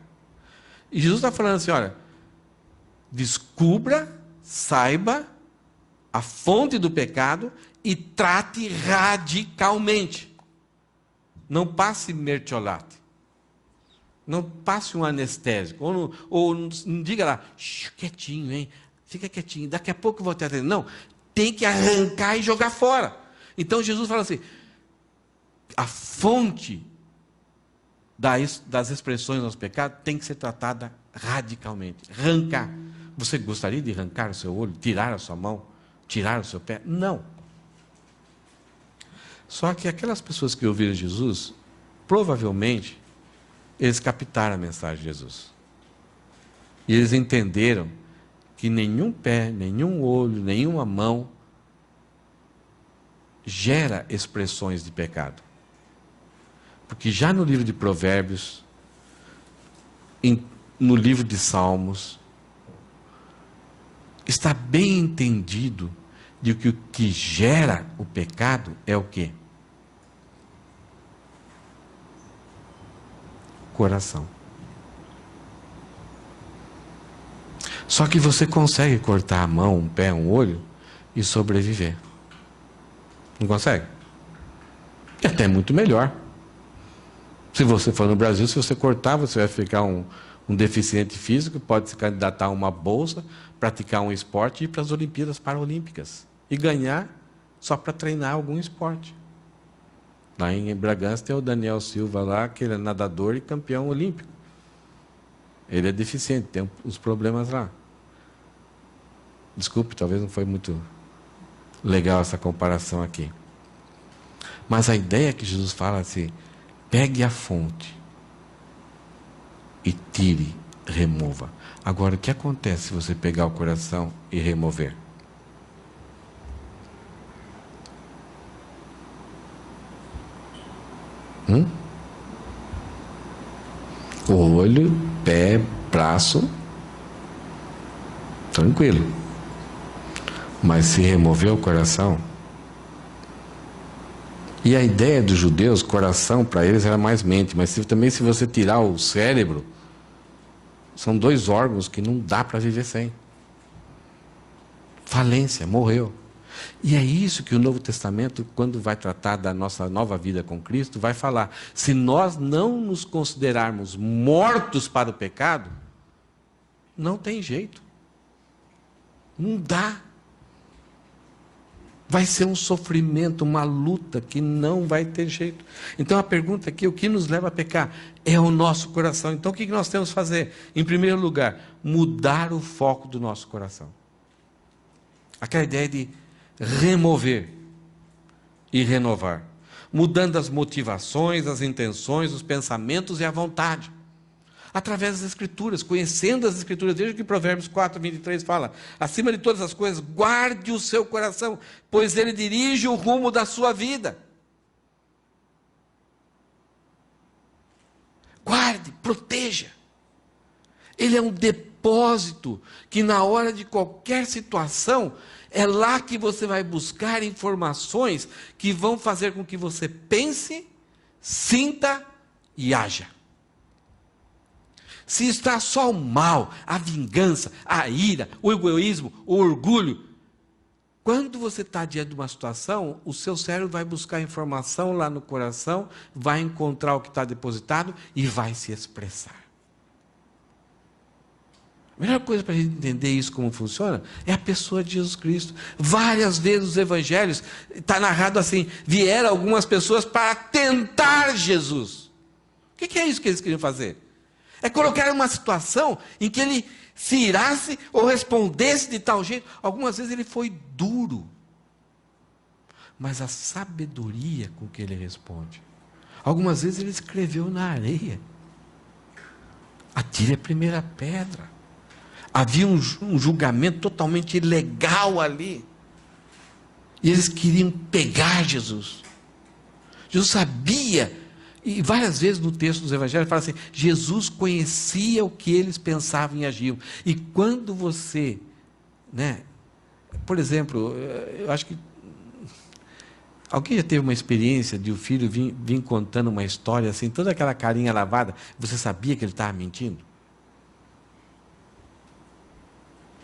E Jesus está falando assim, olha, descubra, saiba a fonte do pecado e trate radicalmente. Não passe mertiolate. Não passe um anestésico. Ou não diga lá, quietinho, hein? Fica quietinho, daqui a pouco eu vou te atender. Não, tem que arrancar e jogar fora. Então Jesus fala assim, a fonte das expressões dos pecados tem que ser tratada radicalmente. Arrancar. Você gostaria de arrancar o seu olho, tirar a sua mão, tirar o seu pé? Não. Só que aquelas pessoas que ouviram Jesus, provavelmente, eles captaram a mensagem de Jesus. E eles entenderam que nenhum pé, nenhum olho, nenhuma mão gera expressões de pecado. Porque já no livro de Provérbios, no livro de Salmos, está bem entendido de que o que gera o pecado é o quê? Coração. Só que você consegue cortar a mão, um pé, um olho e sobreviver. Não consegue? E até muito melhor. Se você for no Brasil, se você cortar, você vai ficar um deficiente físico, pode se candidatar a uma bolsa, praticar um esporte e ir para as Olimpíadas Paralímpicas. E ganhar só para treinar algum esporte. Lá em Bragança tem o Daniel Silva lá, que ele é nadador e campeão olímpico. Ele é deficiente, tem os problemas lá. Desculpe, talvez não foi muito legal essa comparação aqui. Mas a ideia que Jesus fala assim, pegue a fonte e tire, remova. Agora, o que acontece se você pegar o coração e remover? Olho, pé, braço, tranquilo. Mas se remover o coração... E a ideia dos judeus, coração para eles era mais mente, mas também se você tirar o cérebro, são 2 órgãos que não dá para viver sem. Falência, morreu. E é isso que o Novo Testamento, quando vai tratar da nossa nova vida com Cristo, vai falar. Se nós não nos considerarmos mortos para o pecado, não tem jeito. Não dá. Vai ser um sofrimento, uma luta que não vai ter jeito. Então a pergunta aqui, o que nos leva a pecar? É o nosso coração. Então o que nós temos que fazer? Em primeiro lugar, mudar o foco do nosso coração. Aquela ideia de remover e renovar. Mudando as motivações, as intenções, os pensamentos e a vontade. Através das Escrituras, conhecendo as Escrituras. Veja que Provérbios 4, 23 fala: acima de todas as coisas, guarde o seu coração, pois ele dirige o rumo da sua vida. Guarde, proteja. Ele é um depósito que na hora de qualquer situação, é lá que você vai buscar informações que vão fazer com que você pense, sinta e haja. Se está só o mal, a vingança, a ira, o egoísmo, o orgulho, quando você está diante de uma situação, o seu cérebro vai buscar informação lá no coração, vai encontrar o que está depositado e vai se expressar. A melhor coisa para a gente entender isso como funciona é a pessoa de Jesus Cristo. Várias vezes nos evangelhos está narrado assim: vieram algumas pessoas para tentar Jesus. O que é isso que eles queriam fazer? É colocar uma situação em que ele se irasse ou respondesse de tal jeito. Algumas vezes ele foi duro, mas a sabedoria com que ele responde. Algumas vezes ele escreveu na areia: atire a primeira pedra. Havia um julgamento totalmente ilegal ali. E eles queriam pegar Jesus. Jesus sabia, e várias vezes no texto dos evangelhos fala assim: Jesus conhecia o que eles pensavam e agiam. E quando você, por exemplo, eu acho que alguém já teve uma experiência de o filho vir contando uma história assim, toda aquela carinha lavada, você sabia que ele estava mentindo?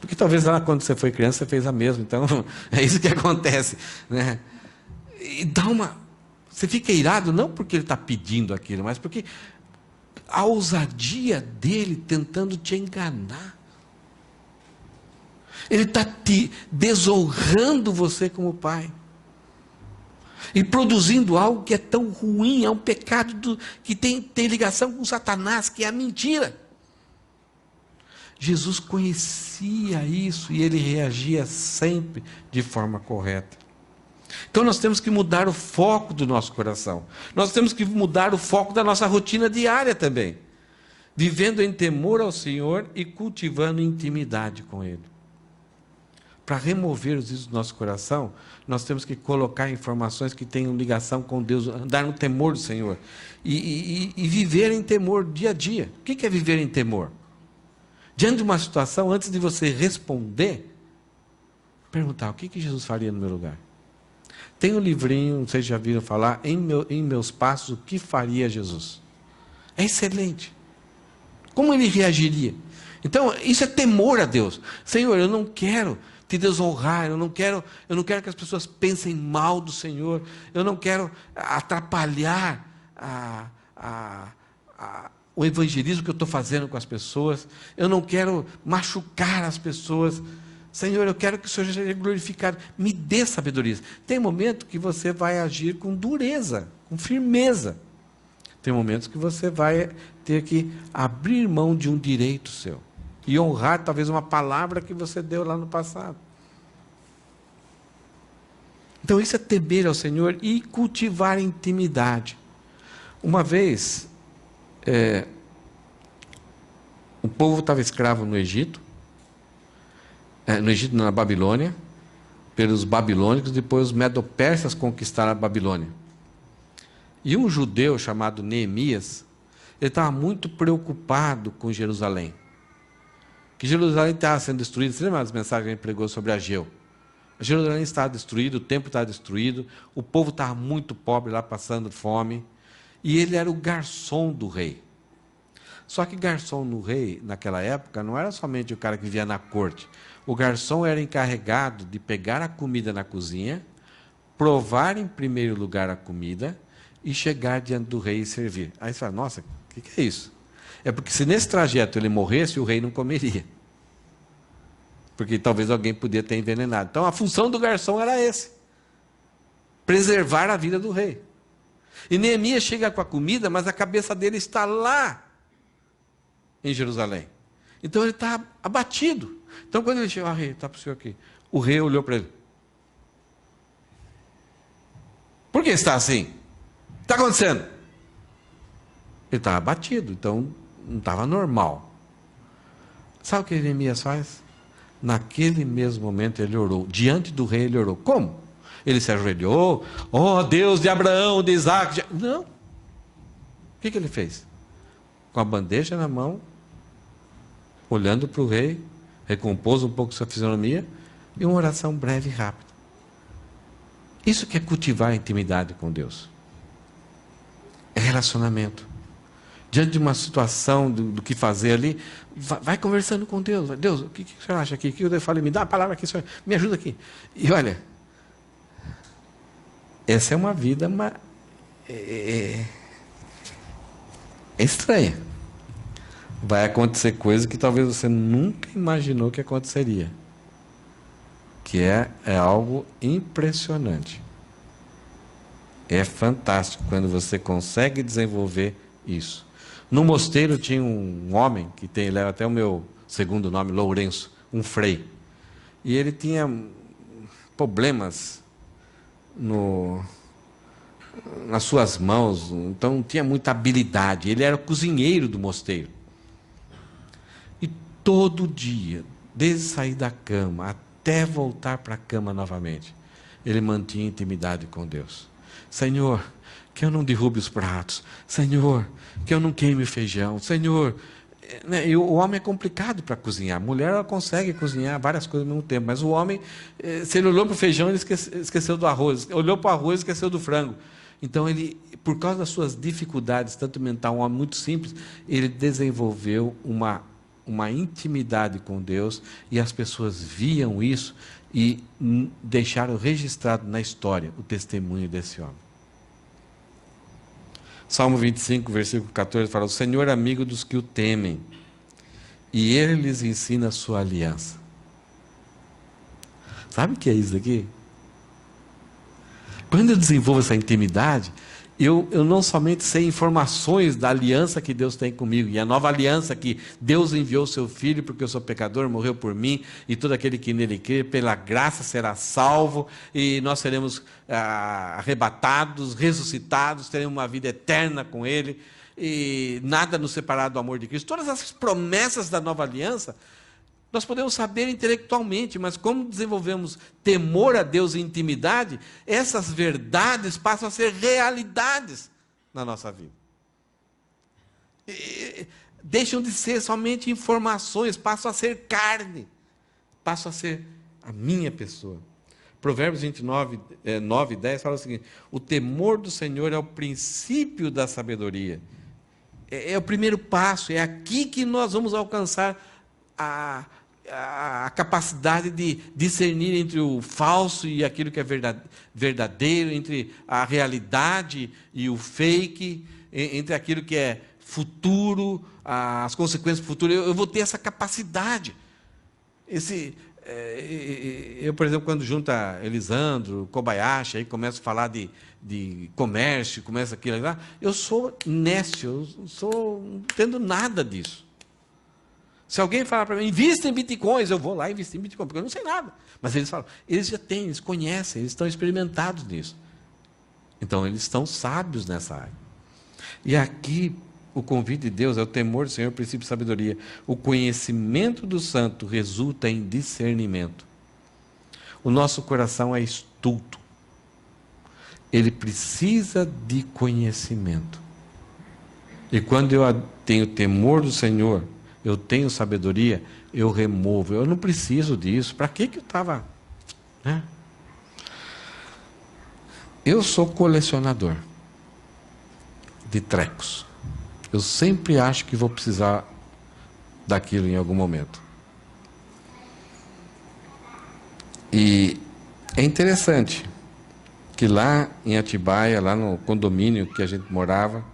Porque talvez lá quando você foi criança você fez a mesma, então é isso que acontece, né? E você fica irado não porque ele está pedindo aquilo, mas porque a ousadia dele tentando te enganar. Ele está te desonrando você como pai. E produzindo algo que é tão ruim, é um pecado que tem ligação com Satanás, que é a mentira. Jesus conhecia isso e ele reagia sempre de forma correta. Então nós temos que mudar o foco do nosso coração. Nós temos que mudar o foco da nossa rotina diária também. Vivendo em temor ao Senhor e cultivando intimidade com Ele. Para remover os ídolos do nosso coração, nós temos que colocar informações que tenham ligação com Deus, andar no temor do Senhor. E viver em temor dia a dia. O que é viver em temor? Diante de uma situação, antes de você responder, perguntar: o que Jesus faria no meu lugar? Tem um livrinho, não sei se já viram falar, em meus passos, o que faria Jesus? É excelente. Como ele reagiria? Então, isso é temor a Deus. Senhor, eu não quero te desonrar, eu não quero que as pessoas pensem mal do Senhor, eu não quero atrapalhar o evangelismo que eu estou fazendo com as pessoas, eu não quero machucar as pessoas. Senhor, eu quero que o Senhor seja glorificado, me dê sabedoria. Tem momento que você vai agir com dureza, com firmeza. Tem momentos que você vai ter que abrir mão de um direito seu e honrar talvez uma palavra que você deu lá no passado. Então isso é temer ao Senhor e cultivar intimidade. Uma vez, o povo estava escravo no Egito, na Babilônia, pelos babilônicos, depois os medo-persas conquistaram a Babilônia. E um judeu chamado Neemias, ele estava muito preocupado com Jerusalém. Que Jerusalém estava sendo destruída. Você lembra das mensagens que a gente pregou sobre Ageu? Jerusalém estava destruído, o templo estava destruído, o povo estava muito pobre lá, passando fome. E ele era o garçom do rei. Só que garçom no rei, naquela época, não era somente o cara que vivia na corte. O garçom era encarregado de pegar a comida na cozinha, provar em primeiro lugar a comida e chegar diante do rei e servir. Aí você fala, nossa, o que é isso? É porque se nesse trajeto ele morresse, o rei não comeria. Porque talvez alguém podia ter envenenado. Então a função do garçom era esse: preservar a vida do rei. E Neemias chega com a comida, mas a cabeça dele está lá em Jerusalém. Então ele está abatido. Então quando ele chega, rei, está para o senhor aqui. O rei olhou para ele. Por que está assim? O que está acontecendo? Ele estava abatido, então não estava normal. Sabe o que Neemias faz? Naquele mesmo momento ele orou. Diante do rei ele orou. Como? Ele se ajoelhou. Oh, Deus de Abraão, de Isaac. Não. O que ele fez? Com a bandeja na mão, olhando para o rei, recompôs um pouco sua fisionomia e uma oração breve e rápida. Isso que é cultivar a intimidade com Deus. É relacionamento. Diante de uma situação do que fazer ali, vai conversando com Deus. Deus, o que o senhor acha aqui? O que eu devo falar? Me dá a palavra aqui, senhor. Me ajuda aqui. E olha, essa é uma vida é estranha. Vai acontecer coisa que talvez você nunca imaginou que aconteceria. Que é algo impressionante. É fantástico quando você consegue desenvolver isso. No mosteiro tinha um homem, que leva até o meu segundo nome, Lourenço, um frei. E ele tinha problemas nas suas mãos, então não tinha muita habilidade. Ele era cozinheiro do mosteiro. E todo dia, desde sair da cama até voltar para a cama novamente, ele mantinha intimidade com Deus. Senhor, que eu não derrube os pratos. Senhor, que eu não queime o feijão. Senhor, e o homem é complicado para cozinhar. A mulher ela consegue cozinhar várias coisas ao mesmo tempo, mas o homem, se ele olhou para o feijão, ele esqueceu do arroz. Olhou para o arroz, esqueceu do frango. Então, ele, por causa das suas dificuldades, tanto mental, um homem muito simples, ele desenvolveu uma intimidade com Deus, e as pessoas viam isso e deixaram registrado na história o testemunho desse homem. Salmo 25, versículo 14, fala: o Senhor é amigo dos que o temem, e Ele lhes ensina a sua aliança. Sabe o que é isso aqui? Quando eu desenvolvo essa intimidade, eu não somente sei informações da aliança que Deus tem comigo, e a nova aliança que Deus enviou o seu Filho, porque eu sou pecador, morreu por mim, e todo aquele que nele crê, pela graça será salvo, e nós seremos arrebatados, ressuscitados, teremos uma vida eterna com Ele, e nada nos separar do amor de Cristo. Todas essas promessas da nova aliança, nós podemos saber intelectualmente, mas como desenvolvemos temor a Deus e intimidade, essas verdades passam a ser realidades na nossa vida. Deixam de ser somente informações, passam a ser carne, passam a ser a minha pessoa. Provérbios 29, 9 e 10 fala o seguinte: o temor do Senhor é o princípio da sabedoria. É o primeiro passo, é aqui que nós vamos alcançar a capacidade de discernir entre o falso e aquilo que é verdadeiro, entre a realidade e o fake, entre aquilo que é futuro, as consequências futuras. Eu vou ter essa capacidade. Eu, por exemplo, quando junta Elisandro, Kobayashi, aí começo a falar de comércio, começa aquilo lá, eu sou nécio, não entendo nada disso. Se alguém falar para mim, invista em bitcoins, eu vou lá investir em bitcoin, porque eu não sei nada. Mas eles falam, eles já têm, eles conhecem, eles estão experimentados nisso. Então, eles estão sábios nessa área. E aqui, o convite de Deus é o temor do Senhor, o princípio de sabedoria. O conhecimento do santo resulta em discernimento. O nosso coração é estulto. Ele precisa de conhecimento. E quando eu tenho temor do Senhor, eu tenho sabedoria, eu removo. Eu não preciso disso. Para que eu estava... Né? Eu sou colecionador de trecos. Eu sempre acho que vou precisar daquilo em algum momento. E é interessante que lá em Atibaia, lá no condomínio que a gente morava,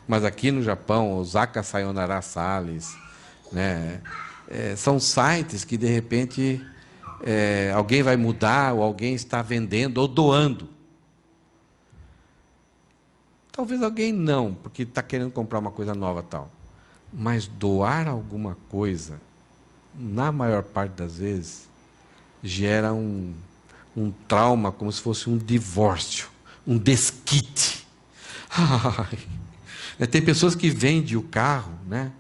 mas aqui no Japão, Osaka Sayonara Sales, né, são sites que de repente alguém vai mudar, ou alguém está vendendo ou doando. Talvez alguém não, porque está querendo comprar uma coisa nova tal. Mas doar alguma coisa, na maior parte das vezes, gera um trauma, como se fosse um divórcio, um desquite. Tem pessoas que vendem o carro, né?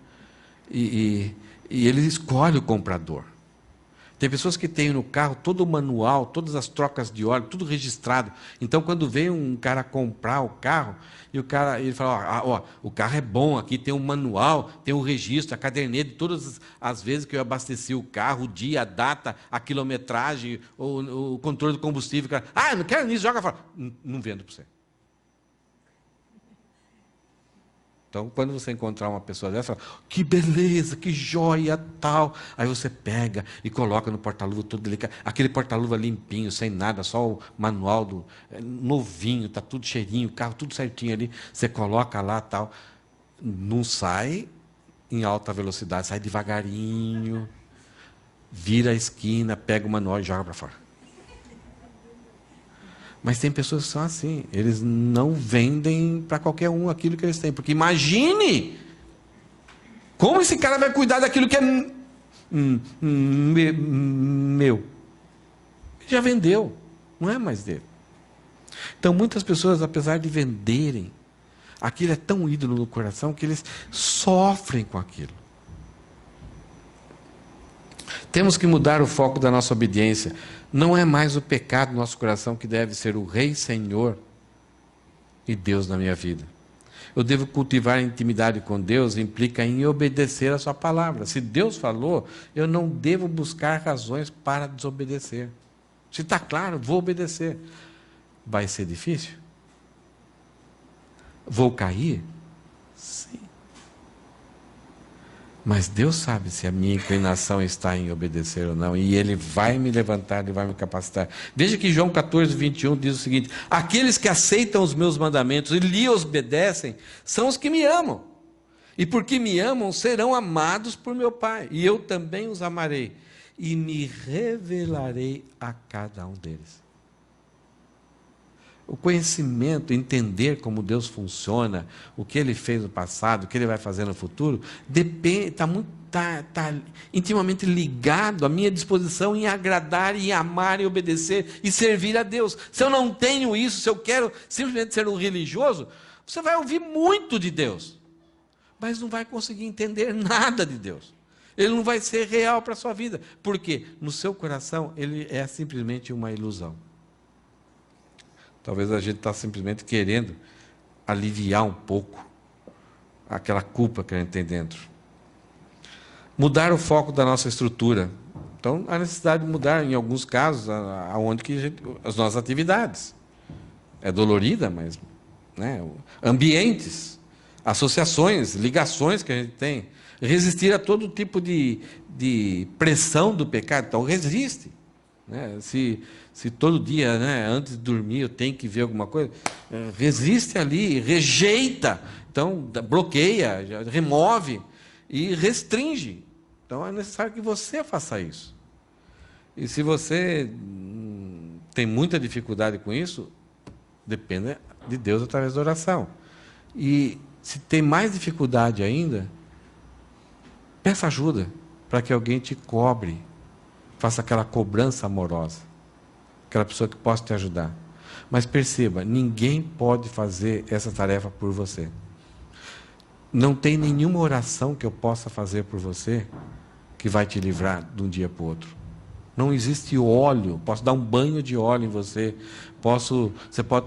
E ele escolhe o comprador. Tem pessoas que têm no carro todo o manual, todas as trocas de óleo, tudo registrado. Então, quando vem um cara comprar o carro, e ele fala, o carro é bom, aqui tem um manual, tem um registro, a caderneta de todas as vezes que eu abasteci o carro, o dia, a data, a quilometragem, o controle do combustível. Eu não quero nisso, joga fora. Não vendo para você. Então, quando você encontrar uma pessoa dessa, fala, que beleza, que joia, tal. Aí você pega e coloca no porta-luva todo delicado. Aquele porta-luva limpinho, sem nada, só o manual novinho, está tudo cheirinho, o carro tudo certinho ali. Você coloca lá, tal. Não sai em alta velocidade, sai devagarinho, vira a esquina, pega o manual e joga para fora. Mas tem pessoas que são assim, eles não vendem para qualquer um aquilo que eles têm. Porque imagine como esse cara vai cuidar daquilo que é meu. Ele já vendeu, não é mais dele. Então muitas pessoas, apesar de venderem, aquilo é tão ídolo no coração que eles sofrem com aquilo. Temos que mudar o foco da nossa obediência. Não é mais o pecado no nosso coração que deve ser o Rei, Senhor e Deus na minha vida. Eu devo cultivar a intimidade com Deus, implica em obedecer a sua palavra. Se Deus falou, eu não devo buscar razões para desobedecer. Se está claro, vou obedecer. Vai ser difícil? Vou cair? Sim. Mas Deus sabe se a minha inclinação está em obedecer ou não. E Ele vai me levantar, Ele vai me capacitar. Veja que João 14, 21 diz o seguinte: aqueles que aceitam os meus mandamentos e lhe obedecem, são os que me amam. E porque me amam, serão amados por meu Pai. E eu também os amarei. E me revelarei a cada um deles. O conhecimento, entender como Deus funciona, o que Ele fez no passado, o que Ele vai fazer no futuro, está intimamente ligado à minha disposição em agradar, e amar, e obedecer, e servir a Deus. Se eu não tenho isso, se eu quero simplesmente ser um religioso, você vai ouvir muito de Deus, mas não vai conseguir entender nada de Deus. Ele não vai ser real para a sua vida, porque no seu coração ele é simplesmente uma ilusão. Talvez a gente está simplesmente querendo aliviar um pouco aquela culpa que a gente tem dentro. Mudar o foco da nossa estrutura. Então, há necessidade de mudar, em alguns casos, aonde que as nossas atividades. É dolorida, mas... né, ambientes, associações, ligações que a gente tem. Resistir a todo tipo de pressão do pecado. Então, resiste. Né? Se todo dia, né, antes de dormir, eu tenho que ver alguma coisa, resiste ali, rejeita, então bloqueia, remove e restringe. Então é necessário que você faça isso. E se você tem muita dificuldade com isso, depende de Deus através da oração. E se tem mais dificuldade ainda, peça ajuda para que alguém te cobre, faça aquela cobrança amorosa, aquela pessoa que possa te ajudar. Mas perceba, ninguém pode fazer essa tarefa por você. Não tem nenhuma oração que eu possa fazer por você que vai te livrar de um dia para o outro. Não existe óleo, posso dar um banho de óleo em você, você pode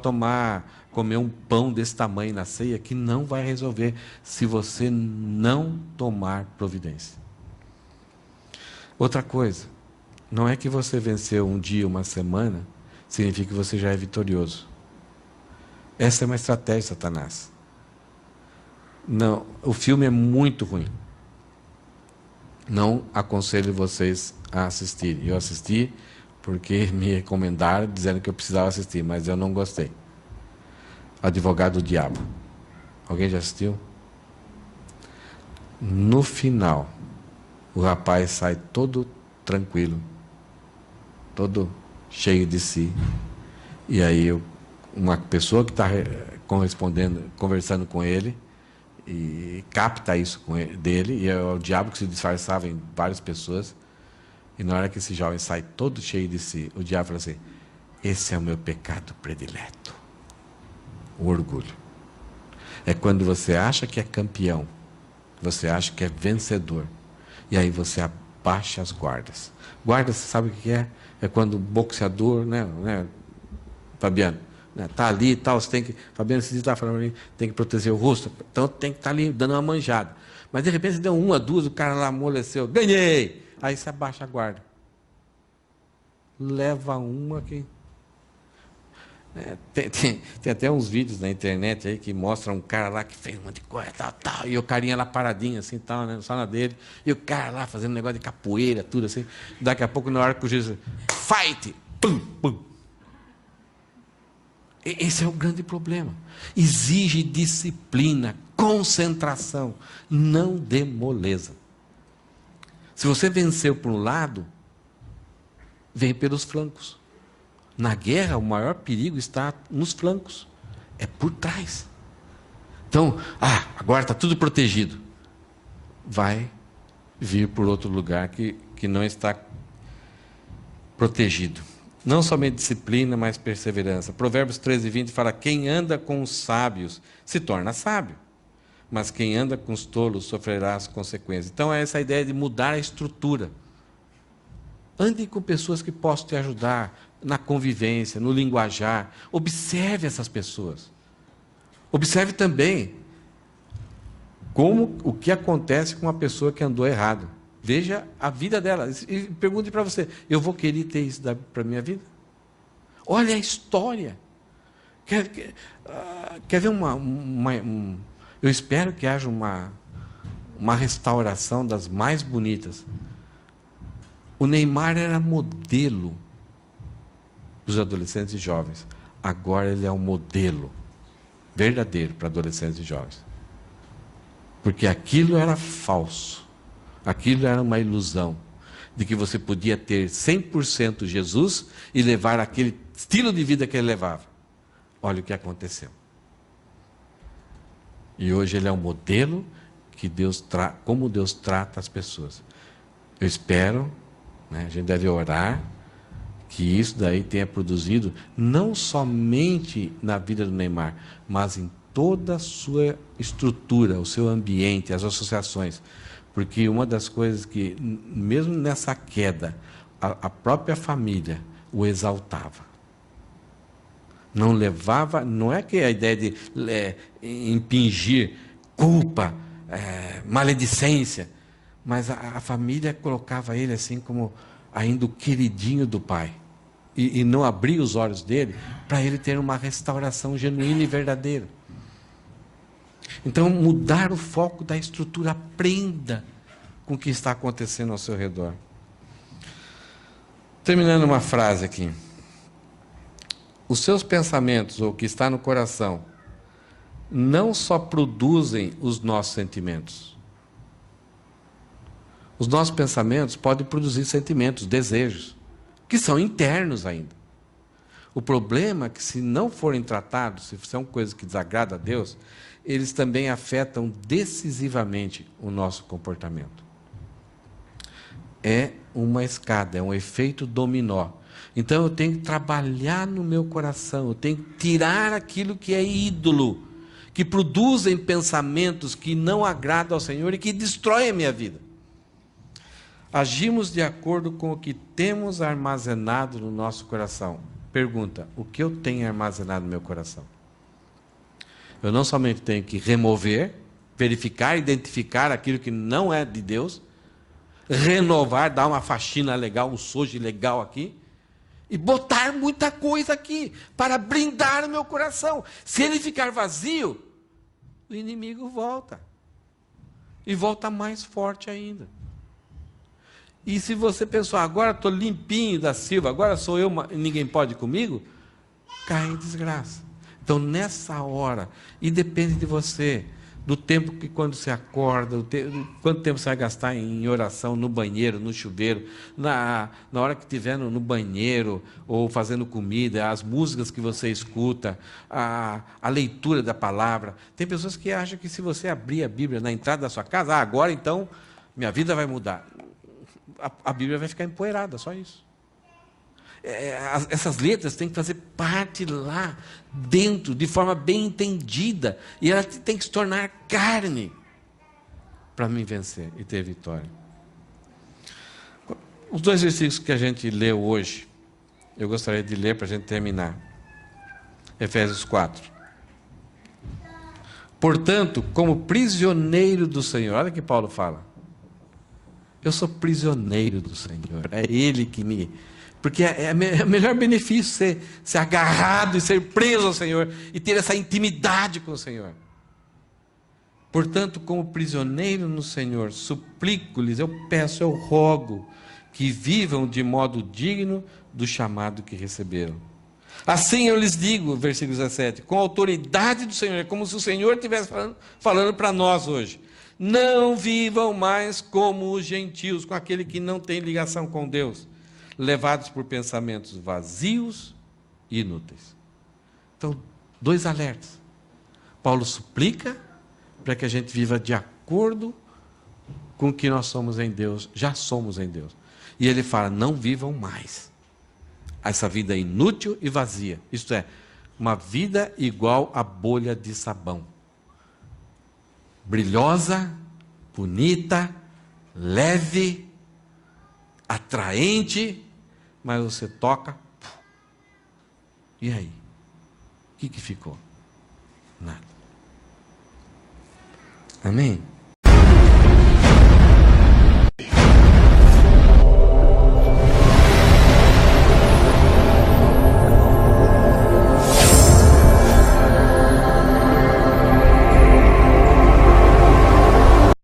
comer um pão desse tamanho na ceia, que não vai resolver se você não tomar providência. Outra coisa, não é que você venceu um dia, uma semana, significa que você já é vitorioso. Essa é uma estratégia de Satanás. Não, o filme é muito ruim. Não aconselho vocês a assistirem. Eu assisti porque me recomendaram, dizendo que eu precisava assistir, mas eu não gostei. Advogado do Diabo. Alguém já assistiu? No final, o rapaz sai todo tranquilo, todo cheio de si. E aí uma pessoa que está conversando com ele, e capta isso dele, e é o diabo que se disfarçava em várias pessoas. E na hora que esse jovem sai todo cheio de si, o diabo fala assim: esse é o meu pecado predileto, o orgulho. É quando você acha que é campeão, você acha que é vencedor, e aí você abaixa as guardas. Guarda, você sabe o que é? É quando o boxeador, né, Fabiano, está ali e tal, você tem que... Fabiano, esse dia está falando ali, tem que proteger o rosto, então tem que estar ali dando uma manjada. Mas de repente você deu uma, duas, o cara lá amoleceu, ganhei! Aí você abaixa a guarda. Leva uma que... Tem até uns vídeos na internet aí que mostram um cara lá que fez um monte de coisa, tal, e o carinha lá paradinho assim, tal, né, só na dele, e o cara lá fazendo um negócio de capoeira, tudo assim. Daqui a pouco, na hora que o juiz... Fight! Pum, pum. Esse é o grande problema. Exige disciplina, concentração, não dê moleza. Se você venceu por um lado, vem pelos flancos. Na guerra, o maior perigo está nos flancos. É por trás. Então, agora está tudo protegido. Vai vir por outro lugar que não está protegido. Não somente disciplina, mas perseverança. Provérbios 13:20 fala: quem anda com os sábios se torna sábio, mas quem anda com os tolos sofrerá as consequências. Então é essa ideia de mudar a estrutura. Ande com pessoas que possam te ajudar na convivência, no linguajar. Observe essas pessoas. Observe também o que acontece com uma pessoa que andou errado. Veja a vida dela. E pergunte para você: eu vou querer ter isso para a minha vida? Olha a história. Quer ver eu espero que haja uma restauração das mais bonitas. O Neymar era modelo dos adolescentes e jovens. Agora ele é um modelo verdadeiro para adolescentes e jovens. Porque aquilo era falso. Aquilo era uma ilusão de que você podia ter 100% Jesus e levar aquele estilo de vida que ele levava. Olha o que aconteceu. E hoje ele é um modelo que como Deus trata as pessoas. Eu espero, a gente deve orar, que isso daí tenha produzido não somente na vida do Neymar, mas em toda a sua estrutura, o seu ambiente, as associações. Porque uma das coisas que, mesmo nessa queda, a própria família o exaltava. Não levava, não é que a ideia de impingir culpa, maledicência, mas a família colocava ele assim como ainda o queridinho do pai. E não abria os olhos dele para ele ter uma restauração genuína e verdadeira. Então, mudar o foco da estrutura, aprenda com o que está acontecendo ao seu redor. Terminando uma frase aqui. Os seus pensamentos, ou o que está no coração, não só produzem os nossos sentimentos. Os nossos pensamentos podem produzir sentimentos, desejos. que são internos ainda. O problema é que, se não forem tratados, se são coisas que desagradam a Deus, eles também afetam decisivamente o nosso comportamento. É uma escada, é um efeito dominó. Então eu tenho que trabalhar no meu coração, eu tenho que tirar aquilo que é ídolo, que produzem pensamentos que não agradam ao Senhor e que destroem a minha vida. Agimos de acordo com o que temos armazenado no nosso coração. Pergunta: o que eu tenho armazenado no meu coração? Eu não somente tenho que remover, verificar, identificar aquilo que não é de Deus, renovar, dar uma faxina legal, um sojo legal aqui, e botar muita coisa aqui, para blindar o meu coração. Se ele ficar vazio, o inimigo volta. E volta mais forte ainda. E se você pensar, agora estou limpinho da Silva, agora sou eu, ninguém pode comigo, cai em desgraça. Então, nessa hora, e depende de você, do tempo que quando você acorda, quanto tempo você vai gastar em oração, no banheiro, no chuveiro, na hora que estiver no banheiro, ou fazendo comida, as músicas que você escuta, a leitura da palavra. Tem pessoas que acham que, se você abrir a Bíblia na entrada da sua casa, agora então minha vida vai mudar. A Bíblia vai ficar empoeirada, só isso. Essas letras têm que fazer parte lá dentro, de forma bem entendida, e ela tem que se tornar carne para mim vencer e ter vitória. Os 2 versículos que a gente leu hoje, eu gostaria de ler para a gente terminar. Efésios 4. Portanto, como prisioneiro do Senhor, olha o que Paulo fala. Eu sou prisioneiro do Senhor, é Ele que me... Porque é o melhor benefício ser agarrado e ser preso ao Senhor e ter essa intimidade com o Senhor. Portanto, como prisioneiro no Senhor, suplico-lhes, eu peço, eu rogo, que vivam de modo digno do chamado que receberam. Assim eu lhes digo, versículo 17, com a autoridade do Senhor, é como se o Senhor estivesse falando para nós hoje. Não vivam mais como os gentios, com aquele que não tem ligação com Deus, levados por pensamentos vazios e inúteis. Então, 2 alertas. Paulo suplica para que a gente viva de acordo com o que nós somos em Deus, já somos em Deus. E ele fala, não vivam mais essa vida inútil e vazia. Isto é, uma vida igual a bolha de sabão. Brilhosa, bonita, leve, atraente, mas você toca, e aí? O que ficou? Nada. Amém?